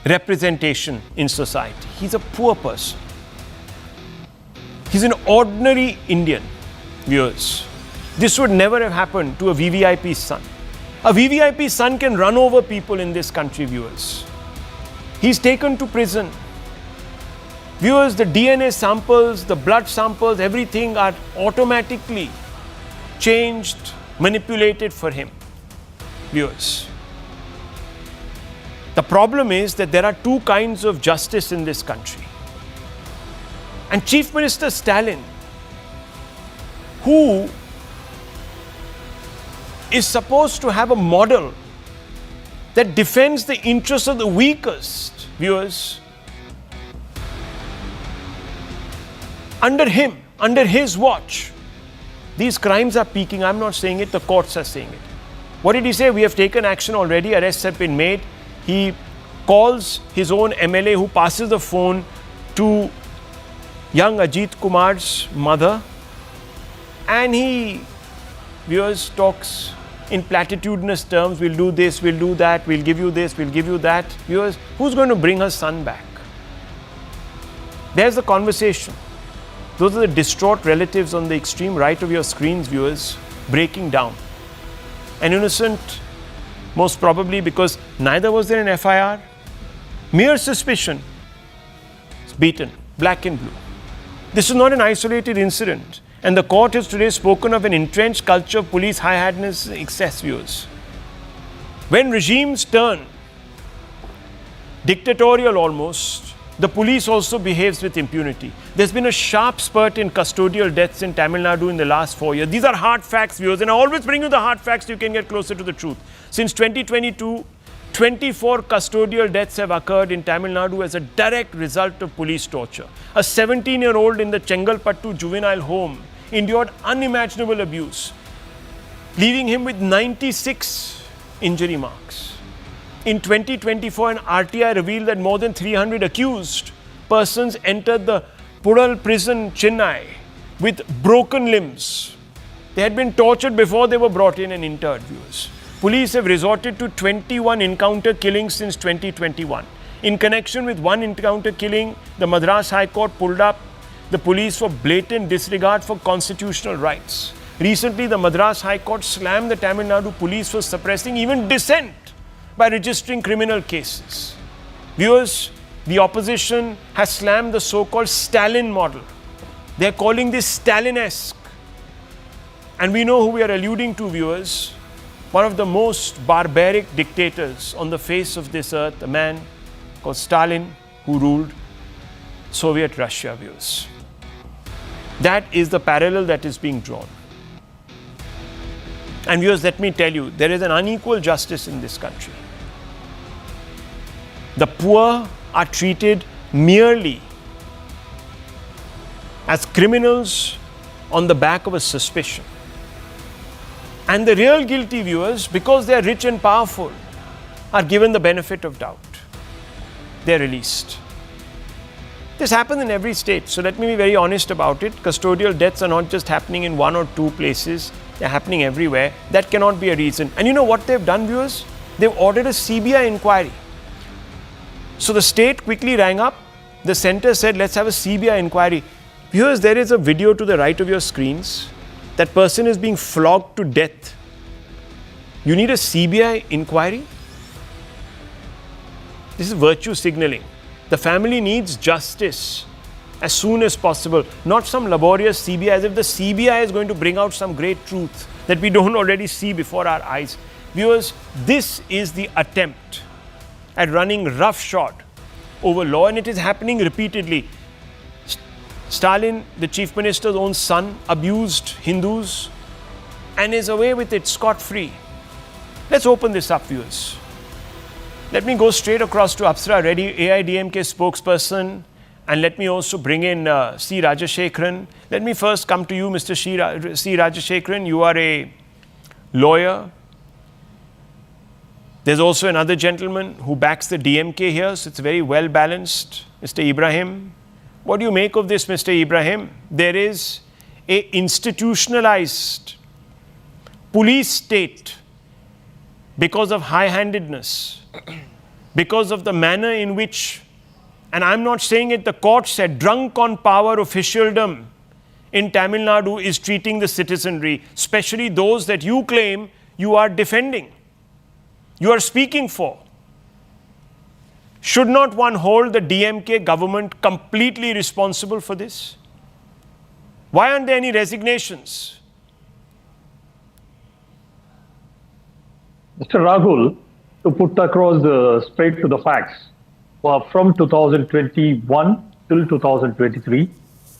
representation in society. He's a poor person. He's an ordinary Indian, viewers. This would never have happened to a VVIP's son. A VVIP's son can run over people in this country, viewers. He's taken to prison. Viewers, the DNA samples, the blood samples, everything are automatically changed, manipulated for him. Viewers, the problem is that there are two kinds of justice in this country. And Chief Minister Stalin, who is supposed to have a model that defends the interests of the weakest, viewers, under him, under his watch, these crimes are peaking. I'm not saying it, the courts are saying it. What did he say? We have taken action already, arrests have been made. He calls his own MLA who passes the phone to young Ajith Kumar's mother, and he, viewers, talks in platitudinous terms. We'll do this, we'll do that, we'll give you this, we'll give you that. Viewers, who's going to bring her son back? There's the conversation. Those are the distraught relatives on the extreme right of your screens, viewers, breaking down. An innocent, most probably because neither was there an FIR. Mere suspicion, is beaten, black and blue. This is not an isolated incident. And the court has today spoken of an entrenched culture of police high-handedness and excess, viewers. When regimes turn dictatorial almost, the police also behaves with impunity. There's been a sharp spurt in custodial deaths in Tamil Nadu in the last 4 years. These are hard facts, viewers, and I always bring you the hard facts so you can get closer to the truth. Since 2022, 24 custodial deaths have occurred in Tamil Nadu as a direct result of police torture. A 17-year-old in the Chengalpattu juvenile home endured unimaginable abuse, leaving him with 96 injury marks. In 2024, an RTI revealed that more than 300 accused persons entered the Pudal prison, Chennai, with broken limbs. They had been tortured before they were brought in and interred, viewers. Police have resorted to 21 encounter killings since 2021. In connection with one encounter killing, the Madras High Court pulled up the police for blatant disregard for constitutional rights. Recently, the Madras High Court slammed the Tamil Nadu police for suppressing even dissent by registering criminal cases. Viewers, the opposition has slammed the so-called Stalin model. They are calling this Stalinesque. And we know who we are alluding to, viewers. One of the most barbaric dictators on the face of this earth, a man called Stalin, who ruled Soviet Russia, viewers. That is the parallel that is being drawn. And viewers, let me tell you, there is an unequal justice in this country. The poor are treated merely as criminals on the back of a suspicion. And the real guilty, viewers, because they are rich and powerful, are given the benefit of doubt. They are released. This happens in every state. So let me be very honest about it. Custodial deaths are not just happening in one or two places. They're happening everywhere. That cannot be a reason. And you know what they've done, viewers? They've ordered a CBI inquiry. So the state quickly rang up. The center said, let's have a CBI inquiry. Viewers, there is a video to the right of your screens. That person is being flogged to death. You need a CBI inquiry? This is virtue signaling. The family needs justice as soon as possible, not some laborious CBI, as if the CBI is going to bring out some great truth that we don't already see before our eyes. Viewers, this is the attempt at running roughshod over law, and it is happening repeatedly. Stalin, the chief minister's own son, abused Hindus and is away with it scot-free. Let's open this up, viewers. Let me go straight across to Apsara Reddy, AIDMK spokesperson, and let me also bring in C. Rajashekharan. Let me first come to you, Mr. C. Rajashekharan. You are a lawyer. There's also another gentleman who backs the DMK here, so it's very well balanced, Mr. Ibrahim. What do you make of this, Mr. Ibrahim? There is an institutionalized police state because of high-handedness, because of the manner in which, and I'm not saying it, the court said, drunk on power officialdom in Tamil Nadu is treating the citizenry, especially those that you claim you are defending, you are speaking for. Should not one hold the DMK government completely responsible for this? Why aren't there any resignations? Mr. Rahul, to put across straight to the facts, from 2021 till 2023,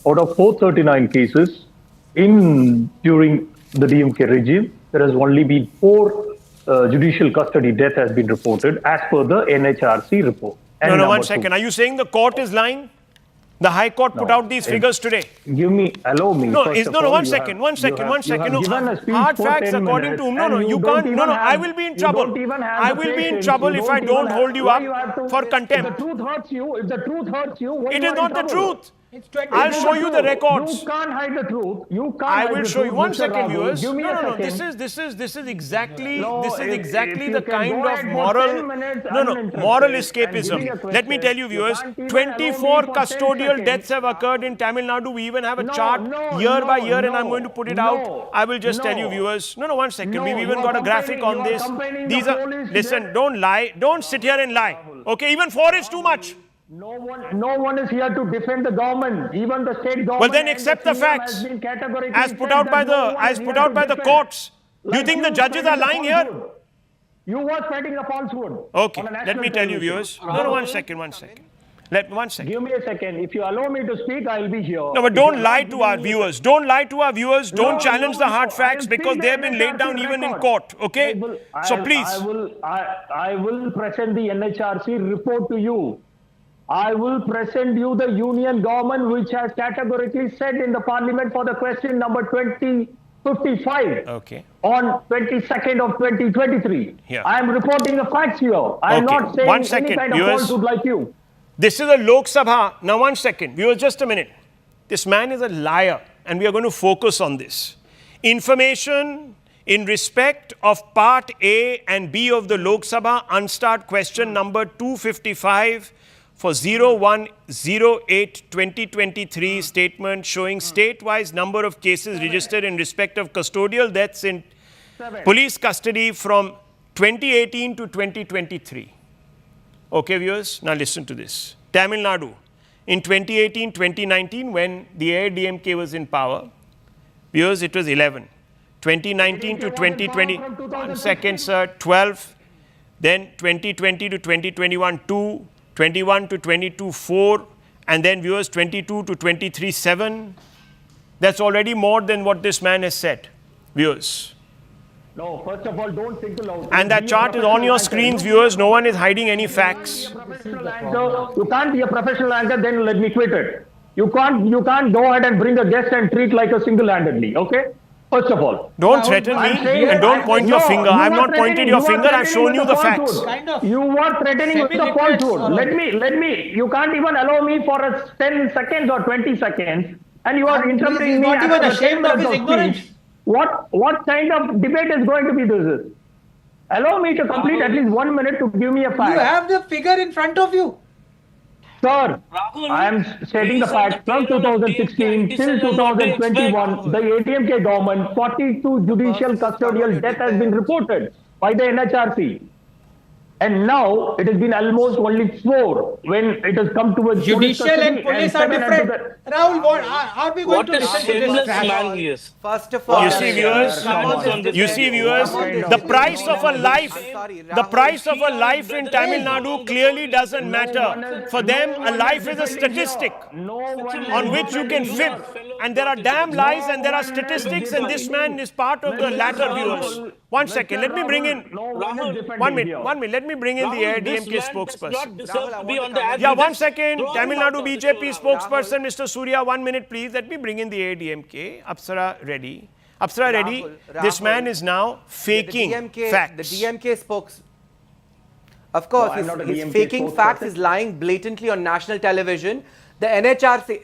out of 439 cases during the DMK regime, there has only been 4 judicial custody death has been reported as per the NHRC report. And no, 1 second. Are you saying the court is lying? The High Court put out these figures today. Allow me. No, one second. No, hard facts according to whom? No, you can't. No, I will be in trouble. I will be in trouble if I don't hold you up for contempt. If the truth hurts you, it is not the truth. I'll show you the records. You can't hide the truth. I will show you. 1 second, viewers. No. This is exactly the kind of moral. Moral escapism. Let me tell you, viewers. 24 custodial deaths have occurred in Tamil Nadu. We even have a chart year by year, and I'm going to put it out. I will just tell you, viewers. No, 1 second. We've even got a graphic on this. These are. Listen. Don't lie. Don't sit here and lie. Okay. Even 4 is too much. No one is here to defend the government, even the state government. Well, then accept the facts as put out by the courts. Do you think the judges are lying here? You were spreading a falsehood. Okay, let me tell you, viewers. No, 1 second. 1 second. Give me a second. If you allow me to speak, I'll be here. No, but don't lie to our viewers. Don't lie to our viewers. Don't challenge the hard facts because they have been laid down even in court. Okay? So please. I will present the NHRC report to you. I will present you the union government which has categorically said in the parliament for the question number 20 55 Okay. on 22nd of 2023. Yeah. I am reporting the facts here. I am Okay. not saying One any second, kind of viewers. falsehood like you. This is a Lok Sabha. Now, 1 second. Viewers, just a minute. This man is a liar, and we are going to focus on this. Information in respect of Part A and B of the Lok Sabha Unstart question number 255 for 0108-2023 statement showing state-wise number of cases registered in respect of custodial deaths in police custody from 2018 to 2023. Okay, viewers, now listen to this. Tamil Nadu, in 2018-2019, when the AIDMK was in power, viewers, it was 11. 2019 to 2020, 1 second, sir, 12. Then 2020 to 2021, 2. 21 to 22, 4. And then, viewers, 22 to 23, 7. That's already more than what this man has said, viewers. No, first of all, don't single out. And that chart is on your screens, viewers. No one is hiding any facts. You can't be a professional anchor, then let me quit it. You can't go ahead and bring a guest and treat like a single-handedly, okay? First of all. Don't threaten me and don't point your finger. I have not pointed your finger. I have shown you the facts. You are threatening with the falsehood. Let me. You can't even allow me for a 10 seconds or 20 seconds. And you are interrupting me. He's not even ashamed of his ignorance. What kind of debate is going to be this? Allow me to complete at least 1 minute to give me a fact. You have the figure in front of you. Sir, I am stating the fact from 2016 till 2021, the ADMK government, 42 judicial custodial death has been reported by the NHRC. And now it has been almost only 4 when it has come to a Judicial and police are different. Rahul, are we going to listen to this? First of all, you see, viewers, the price of a life, in Tamil Nadu clearly doesn't matter. For them, a life is a statistic on which you can fib. And there are damn lies and there are statistics, and this man is part of the latter, viewers. 1 second, let me bring in, 1 minute, let me bring in the AIDMK spokesperson. Yeah, 1 second, Tamil Nadu BJP spokesperson, Mr. Surya, 1 minute please. Let me bring in the AIDMK. Apsara Reddy. Rahul, this man is now faking facts. The DMK spokes. Of course, he's faking facts, he's lying blatantly on national television. The NHRC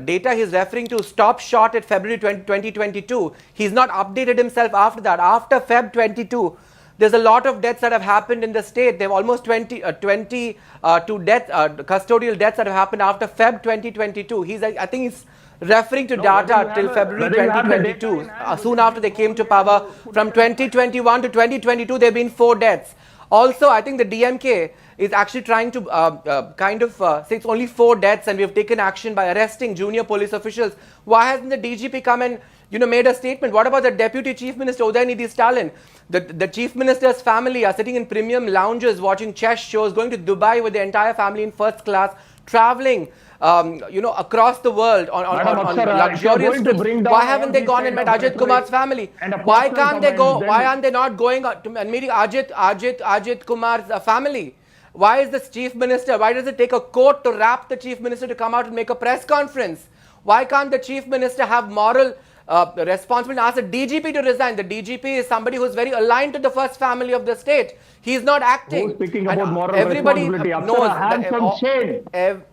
data he's referring to stopped short at February 2022. He's not updated himself after that. After Feb 22, there's a lot of deaths that have happened in the state. There have almost 22 custodial deaths that have happened after Feb 2022. I think he's referring to data till February 2022. Soon after they came to power, from 2021 to 2022, there have been 4 deaths. Also, I think the DMK is actually trying to say it's only 4 deaths and we have taken action by arresting junior police officials. Why hasn't the DGP come and made a statement? What about the Deputy Chief Minister Udayanidhi Stalin? The Chief Minister's family are sitting in premium lounges watching chess shows, going to Dubai with the entire family in first class, traveling across the world on luxurious trips. Why haven't they gone and met Ajith Kumar's family? Why can't they go? Why aren't they not going and meeting Ajith Kumar's family? Why is this Chief Minister? Why does it take a court to wrap the Chief Minister to come out and make a press conference? Why can't the Chief Minister have moral responsibility and ask the DGP to resign? The DGP is somebody who is very aligned to the first family of the state. He is not acting. Speaking about moral everybody responsibility, knows.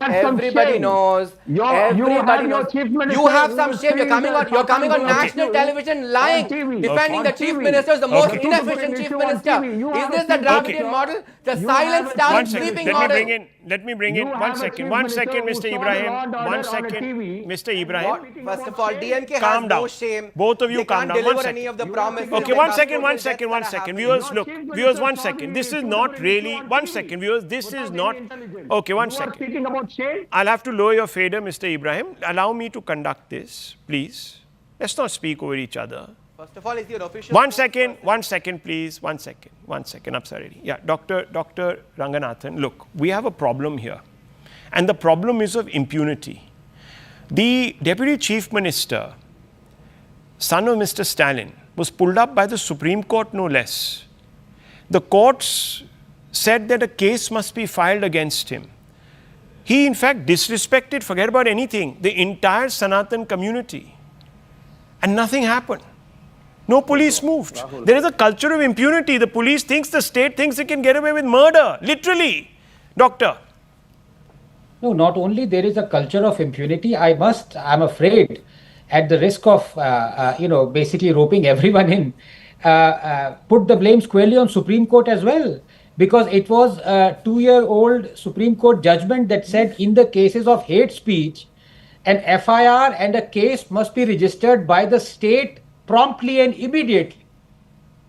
Everybody knows. Everybody knows. You have some shame. You're coming on national television lying, defending the Chief Minister as the most inefficient Chief Minister. Is this the Dravidian model? The silent style sleeping model? Let me bring in 1 second, Mr. Ibrahim. 1 second, Mr. Ibrahim. First of all, DMK calm has down. no shame. Both of you they calm can't down. 1 deliver second. any of the promises. Okay, 1 second. Viewers, look. Viewers, 1 second. This is not really. 1 second, viewers. This is not. Okay, 1 second. Speaking about shame. I'll have to lower your fader, Mr. Ibrahim. Allow me to conduct this, please. Let's not speak over each other. First of all, is your official. 1 second, please. 1 second. I'm sorry. Yeah, Dr. Ranganathan, look, we have a problem here. And the problem is of impunity. The Deputy Chief Minister, son of Mr. Stalin, was pulled up by the Supreme Court, no less. The courts said that a case must be filed against him. He, in fact, disrespected, forget about anything, the entire Sanatan community. and nothing happened. No police moved. There is a culture of impunity. The police thinks, the state thinks it can get away with murder. Literally. Doctor. No, not only there is a culture of impunity, I'm afraid, at the risk of, basically roping everyone in, put the blame squarely on Supreme Court as well. Because it was a 2-year-old Supreme Court judgment that said in the cases of hate speech, an FIR and a case must be registered by the state promptly and immediately.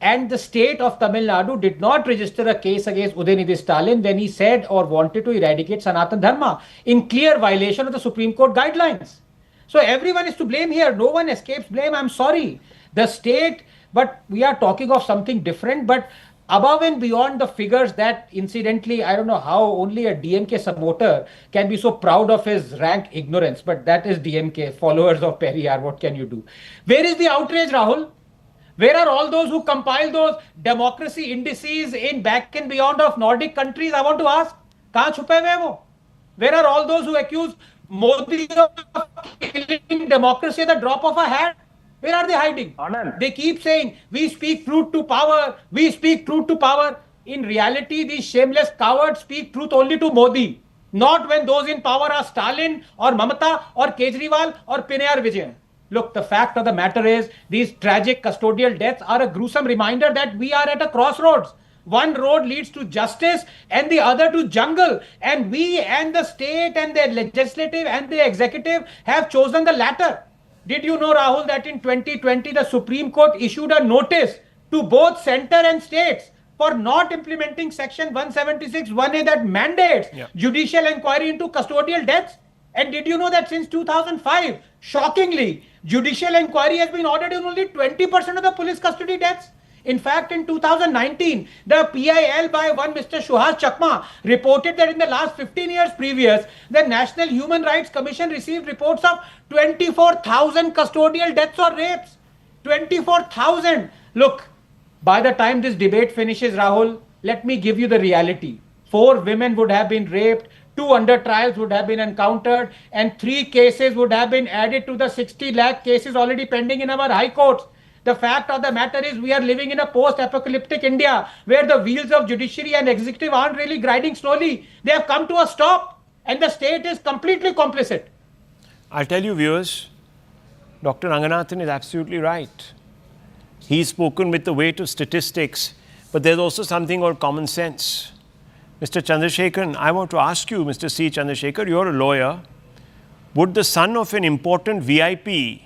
And the state of Tamil Nadu did not register a case against Udayanidhi Stalin when he said or wanted to eradicate Sanatan Dharma in clear violation of the Supreme Court guidelines. So everyone is to blame here. No one escapes blame. I'm sorry. The state, but we are talking of something different. But above and beyond the figures that, incidentally, I don't know how only a DMK supporter can be so proud of his rank ignorance, but that is DMK, followers of Periyar. What can you do? Where is the outrage, Rahul? Where are all those who compile those democracy indices in back and beyond of Nordic countries? I want to ask. Kahan chupe hue hai wo? Where are all those who accuse Modi of killing democracy at the drop of a hat? Where are they hiding? Anand. They keep saying, we speak truth to power. We speak truth to power. In reality, these shameless cowards speak truth only to Modi. Not when those in power are Stalin or Mamata or Kejriwal or Pinayar Vijayan. Look, the fact of the matter is these tragic custodial deaths are a gruesome reminder that we are at a crossroads. One road leads to justice and the other to jungle. And we and the state and the legislative and the executive have chosen the latter. Did you know, Rahul, that in 2020, the Supreme Court issued a notice to both center and states for not implementing Section 176(1)(a) that mandates judicial inquiry into custodial deaths? And did you know that since 2005, shockingly, judicial inquiry has been ordered in only 20% of the police custody deaths? In fact, in 2019, the PIL by one Mr. Suhas Chakma reported that in the last 15 years previous, the National Human Rights Commission received reports of 24,000 custodial deaths or rapes. 24,000. Look, by the time this debate finishes, Rahul, let me give you the reality. 4 women would have been raped, 2 under trials would have been encountered, and 3 cases would have been added to the 60 lakh cases already pending in our high courts. The fact of the matter is we are living in a post-apocalyptic India where the wheels of judiciary and executive aren't really grinding slowly. They have come to a stop and the state is completely complicit. I'll tell you, viewers, Dr. Ranganathan is absolutely right. He's spoken with the weight of statistics, but there's also something called common sense. Mr. Chandrasekharan, I want to ask you, Mr. C. Chandrasekhar, you're a lawyer. Would the son of an important VIP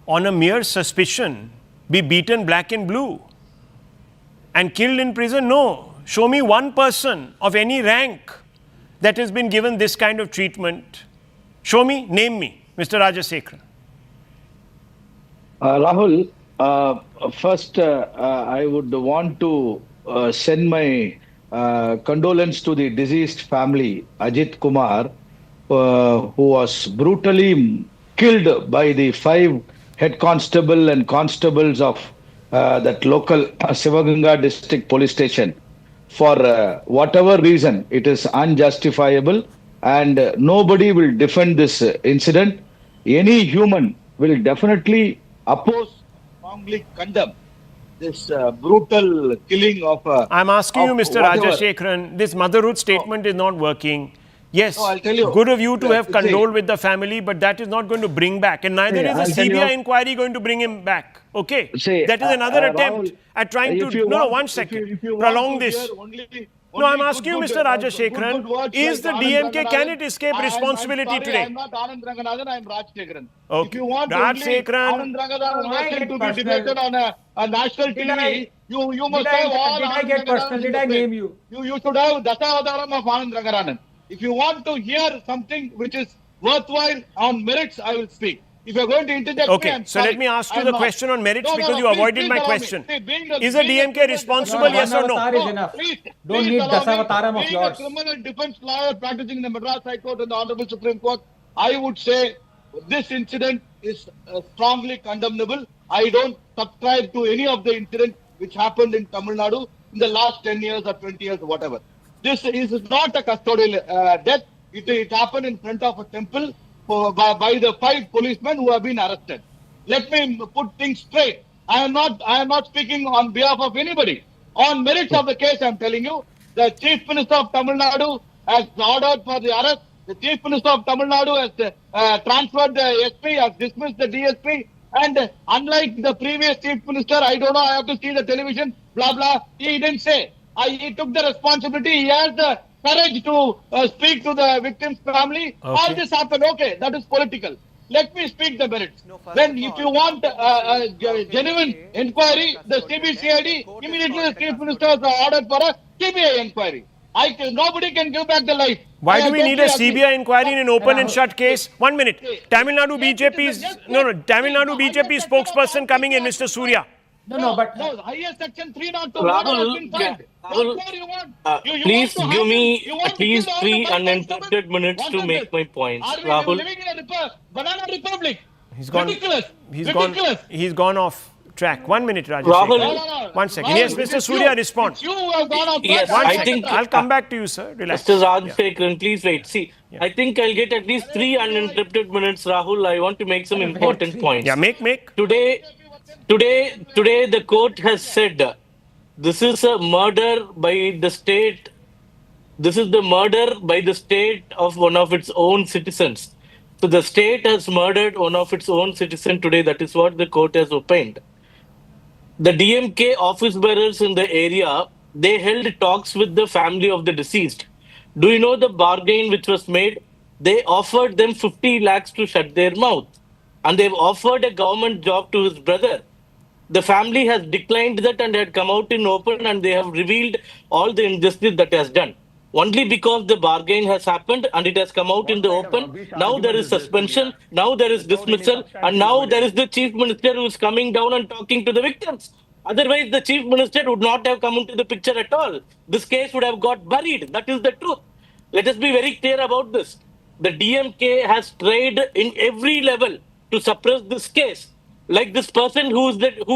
on a mere suspicion be beaten black and blue and killed in prison? No. Show me one person of any rank that has been given this kind of treatment. Show me, name me, Mr. Rajasekharan. Rahul, first I would want to send my condolence to the deceased family, Ajith Kumar, who was brutally killed by the 5 head constable and constables of that local Sivaganga district police station. For whatever reason, it is unjustifiable and nobody will defend this incident. Any human will definitely oppose, strongly condemn this brutal killing of I'm asking you, Mr. Rajasekharan, this motherhood statement is not working. Yes, no, I'll tell you, good of you to have condoled with the family, but that is not going to bring back. And neither is a CBI inquiry going to bring him back. Okay? That is another attempt at trying to... No, one second. Prolong this. No, I'm asking you, Mr. Rajasekharan, is the DMK, can it escape responsibility today? I'm not Anand Ranganathan, I'm Rajsekharan. Okay. If you want Rajsekharan, Anand Ranganathan wants him to be debated on a national TV, you must have all... Did I get personal? Did I name you? You should have Dasavataram of Anand Ranganathan. If you want to hear something which is worthwhile on merits, I will speak. If you're going to interject okay, so let me ask you the question on merits because you avoided my question. Is a DMK responsible, yes or no? Don't need Dasavataram of yours. Being a criminal defense lawyer practicing in the Madras High Court and the Honorable Supreme Court, I would say this incident is strongly condemnable. I don't subscribe to any of the incidents which happened in Tamil Nadu in the last 10 years or 20 years or whatever. This is not a custodial death. It happened in front of a temple by the 5 policemen who have been arrested. Let me put things straight. I am not speaking on behalf of anybody. On merits of the case, I am telling you, the Chief Minister of Tamil Nadu has ordered for the arrest. The Chief Minister of Tamil Nadu has transferred the SP, has dismissed the DSP. And unlike the previous Chief Minister, I don't know, I have to see the television, blah, blah. He didn't say. He took the responsibility. He has the courage to speak to the victim's family. Okay. All this happened. Okay, that is political. Let me speak the merits. Then if you want a genuine inquiry, the CBCID, immediately the Chief Minister has ordered for a CBI inquiry. Nobody can give back the life. Why do we need a CBI inquiry in an open and shut case? 1 minute. Tamil Nadu BJP spokesperson coming in, Mr. Surya. No, highest section 302 has been filed. Please give me at least 3 uninterrupted minutes to make my points. Rahul. We are living in a banana republic. Ridiculous. He's gone off track. 1 minute, Rajesh. Rahul. No. 1 second. Yes, Mr. Surya, respond. You have gone off track. Yes, I think I'll come back to you, sir. Relax. Mr. Rajshekharan, please wait. See, I think I'll get at least 3 uninterrupted minutes, Rahul. I want to make some important points. Yeah, make. Today, the court has said this is a murder by the state. This is the murder by the state of one of its own citizens. So the state has murdered one of its own citizens today. That is what the court has opined. The DMK office bearers in the area, they held talks with the family of the deceased. Do you know the bargain which was made? They offered them 50 lakhs to shut their mouth. And they've offered a government job to his brother. The family has declined that and had come out in open, and they have revealed all the injustice that has done. Only because the bargain has happened and it has come out in the open. Now there is suspension, now there is dismissal, and now there is the Chief Minister who is coming down and talking to the victims. Otherwise, the Chief Minister would not have come into the picture at all. This case would have got buried. That is the truth. Let us be very clear about this. The DMK has tried in every level to suppress this case. Like this person who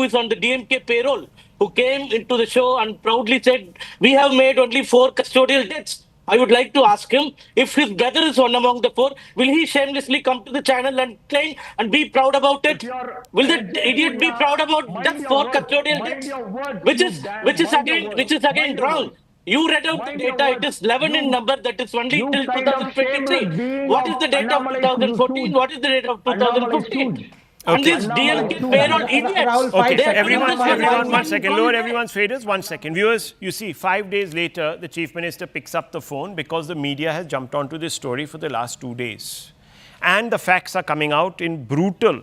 is on the DMK payroll, who came into the show and proudly said, we have made only 4 custodial deaths. I would like to ask him, if his brother is one among the 4, will he shamelessly come to the channel and claim and be proud about it? Will the idiot be proud about just 4 custodial deaths? Which is again wrong. You read out the data, it is 11 in number, that is only till 2023. What is the data of 2014? What is the data of 2015? And these DMK payroll idiots. Okay, everyone, 1 second. Lower everyone's faders, 1 second. Viewers, you see, 5 days later, the Chief Minister picks up the phone because the media has jumped onto this story for the last 2 days. And the facts are coming out in brutal,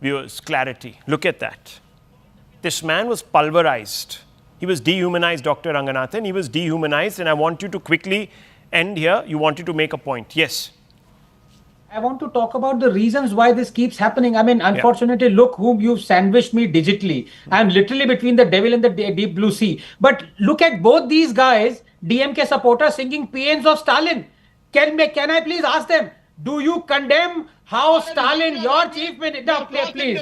viewers, clarity. Look at that. This man was pulverized. He was dehumanized, Dr. Ranganathan. He was dehumanized, and I want you to quickly end here. You wanted to make a point. Yes. I want to talk about the reasons why this keeps happening. I mean, unfortunately, look whom you've sandwiched me digitally. I'm literally between the devil and the deep blue sea. But look at both these guys, DMK supporters singing paeans of Stalin. Can I please ask them, do you condemn how Stalin, your chief minister, no, please,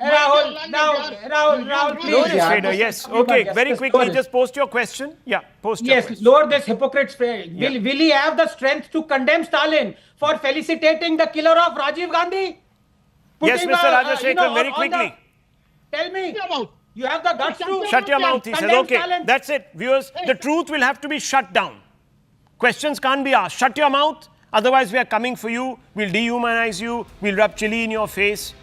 Rahul, please. Yes, okay, very quickly, just post your question. Yeah, post your question. Yes, Lord, this hypocrite's will he have the strength to condemn Stalin for felicitating the killer of Rajiv Gandhi? Yes, Mr. Rajashekharan, very quickly. Tell me, you have the guts to shut your mouth, he says. Okay, Stalin. that's it. Viewers, the truth will have to be shut down. Questions can't be asked. Shut your mouth. Otherwise, we are coming for you. We'll dehumanize you. We'll rub chili in your face.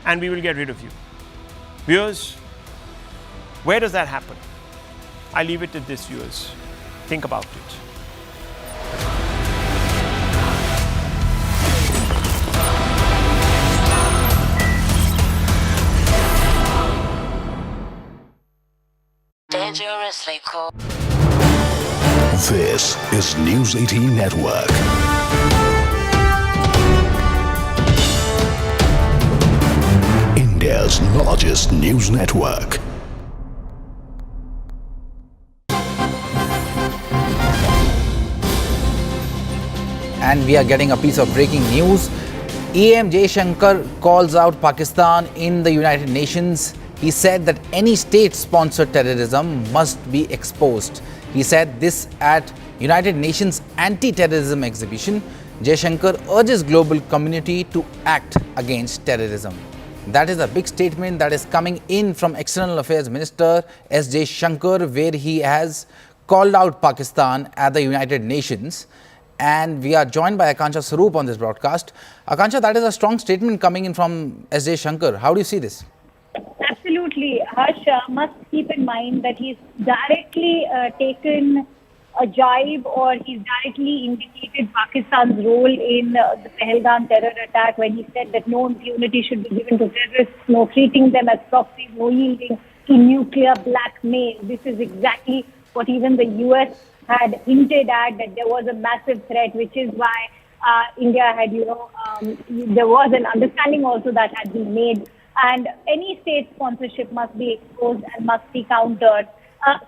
And we will get rid of you. Viewers, where does that happen? I leave it at this, viewers. Think about it. Dangerously cold. This is News 18 Network. India's largest news network. And we are getting a piece of breaking news. EM Jaishankar calls out Pakistan in the United Nations. He said that any state-sponsored terrorism must be exposed. He said this at United Nations Anti-Terrorism Exhibition. Jaishankar urges global community to act against terrorism. That is a big statement that is coming in from External Affairs Minister S. Jaishankar, where he has called out Pakistan at the United Nations. And we are joined by Akansha Saroop on this broadcast. Akansha, that is a strong statement coming in from S. Jaishankar. How do you see this? Absolutely. Harsh must keep in mind that he's directly taken a jibe, or he's directly indicated Pakistan's role in the Pahalgam terror attack when he said that no impunity should be given to terrorists, no treating them as proxies, no yielding to nuclear blackmail. This is exactly what even the US had hinted at, that there was a massive threat, which is why India had, there was an understanding also that had been made, and any state sponsorship must be exposed and must be countered.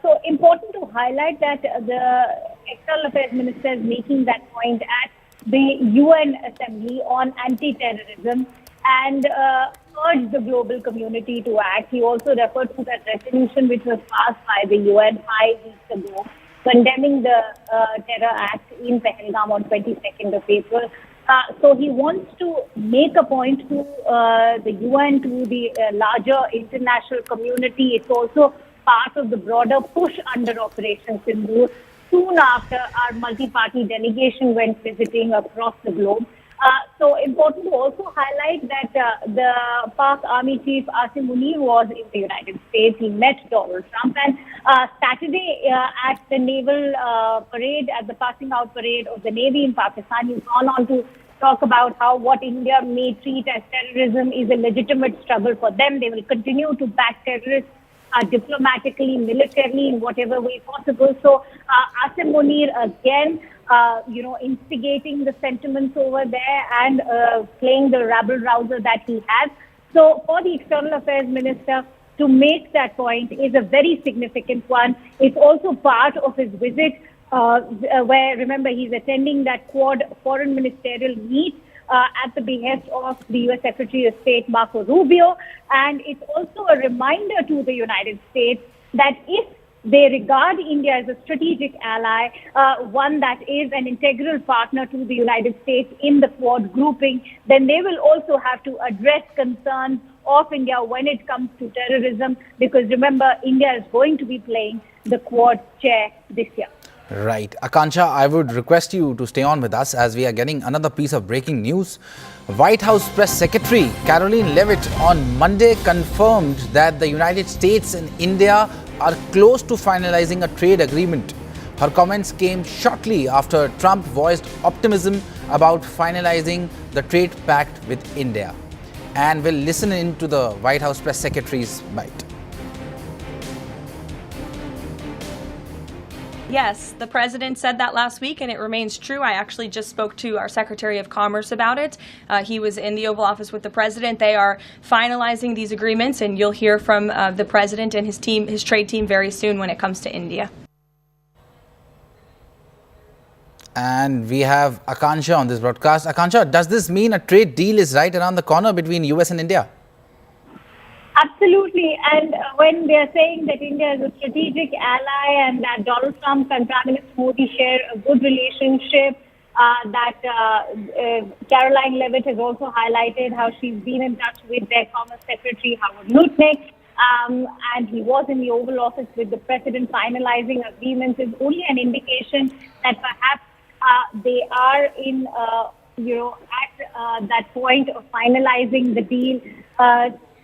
So important to highlight that the External Affairs Minister is making that point at the UN Assembly on anti-terrorism and urged the global community to act. He also referred to that resolution which was passed by the UN 5 weeks ago, condemning the terror act in Pahalgam on 22nd of April. So he wants to make a point to the UN, to the larger international community. It's also part of the broader push under Operation Sindoor, soon after our multi-party delegation went visiting across the globe. So important to also highlight that the Pak Army Chief Asim Munir was in the United States. He met Donald Trump, and Saturday at the naval parade, at the passing out parade of the Navy in Pakistan, he's gone on to talk about how what India may treat as terrorism is a legitimate struggle for them. They will continue to back terrorists diplomatically, militarily, in whatever way possible. So Asim Munir again, instigating the sentiments over there and playing the rabble-rouser that he has. So for the External Affairs Minister to make that point is a very significant one. It's also part of his visit where, remember, he's attending that Quad foreign ministerial meet at the behest of the U.S. Secretary of State Marco Rubio. And it's also a reminder to the United States that if they regard India as a strategic ally, one that is an integral partner to the United States in the Quad grouping, then they will also have to address concerns of India when it comes to terrorism, because remember, India is going to be playing the Quad chair this year. Right. Akansha, I would request you to stay on with us as we are getting another piece of breaking news. White House Press Secretary Caroline Leavitt on Monday confirmed that the United States and India are close to finalizing a trade agreement. Her comments came shortly after Trump voiced optimism about finalizing the trade pact with India. And we'll listen in to the White House Press Secretary's bite. Yes, the president said that last week, and it remains true. I actually just spoke to our Secretary of Commerce about it. He was in the Oval Office with the president. They are finalizing these agreements, and you'll hear from the president and his team, his trade team, very soon when it comes to India. And we have Akansha on this broadcast. Akansha, does this mean a trade deal is right around the corner between US and India? Absolutely. And when they are saying that India is a strategic ally and that Donald Trump and Prime Minister Modi share a good relationship, Caroline Leavitt has also highlighted how she's been in touch with their Commerce Secretary, Howard Lutnick, and he was in the Oval Office with the president finalizing agreements, is only an indication that perhaps they are in, at that point of finalizing the deal.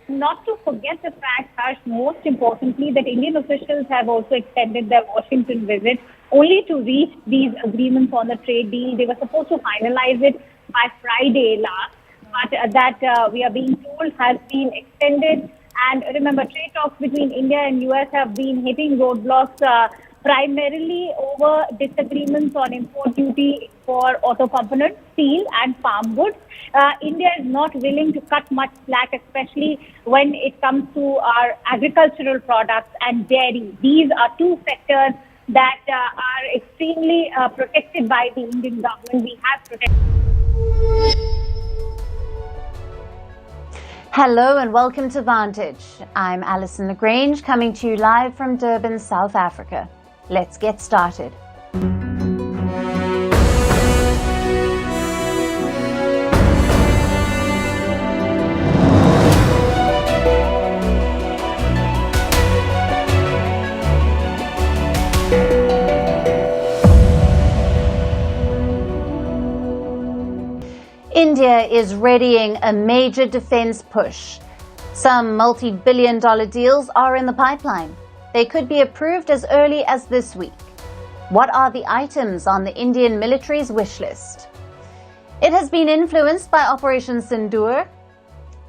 Not to forget the fact, Harsh, most importantly, that Indian officials have also extended their Washington visit only to reach these agreements on the trade deal. They were supposed to finalize it by Friday last, but that we are being told has been extended. And remember, trade talks between India and US have been hitting roadblocks primarily over disagreements on import duty for auto components, steel and farm goods. India is not willing to cut much slack, especially when it comes to our agricultural products and dairy. These are two sectors that are extremely protected by the Indian government. We have protected. Hello and welcome to Vantage. I'm Alison Lagrange coming to you live from Durban, South Africa. Let's get started. is readying a major defense push. Some multi-billion-dollar deals are in the pipeline. They could be approved as early as this week. What are the items on the Indian military's wish list? It has been influenced by Operation Sindoor,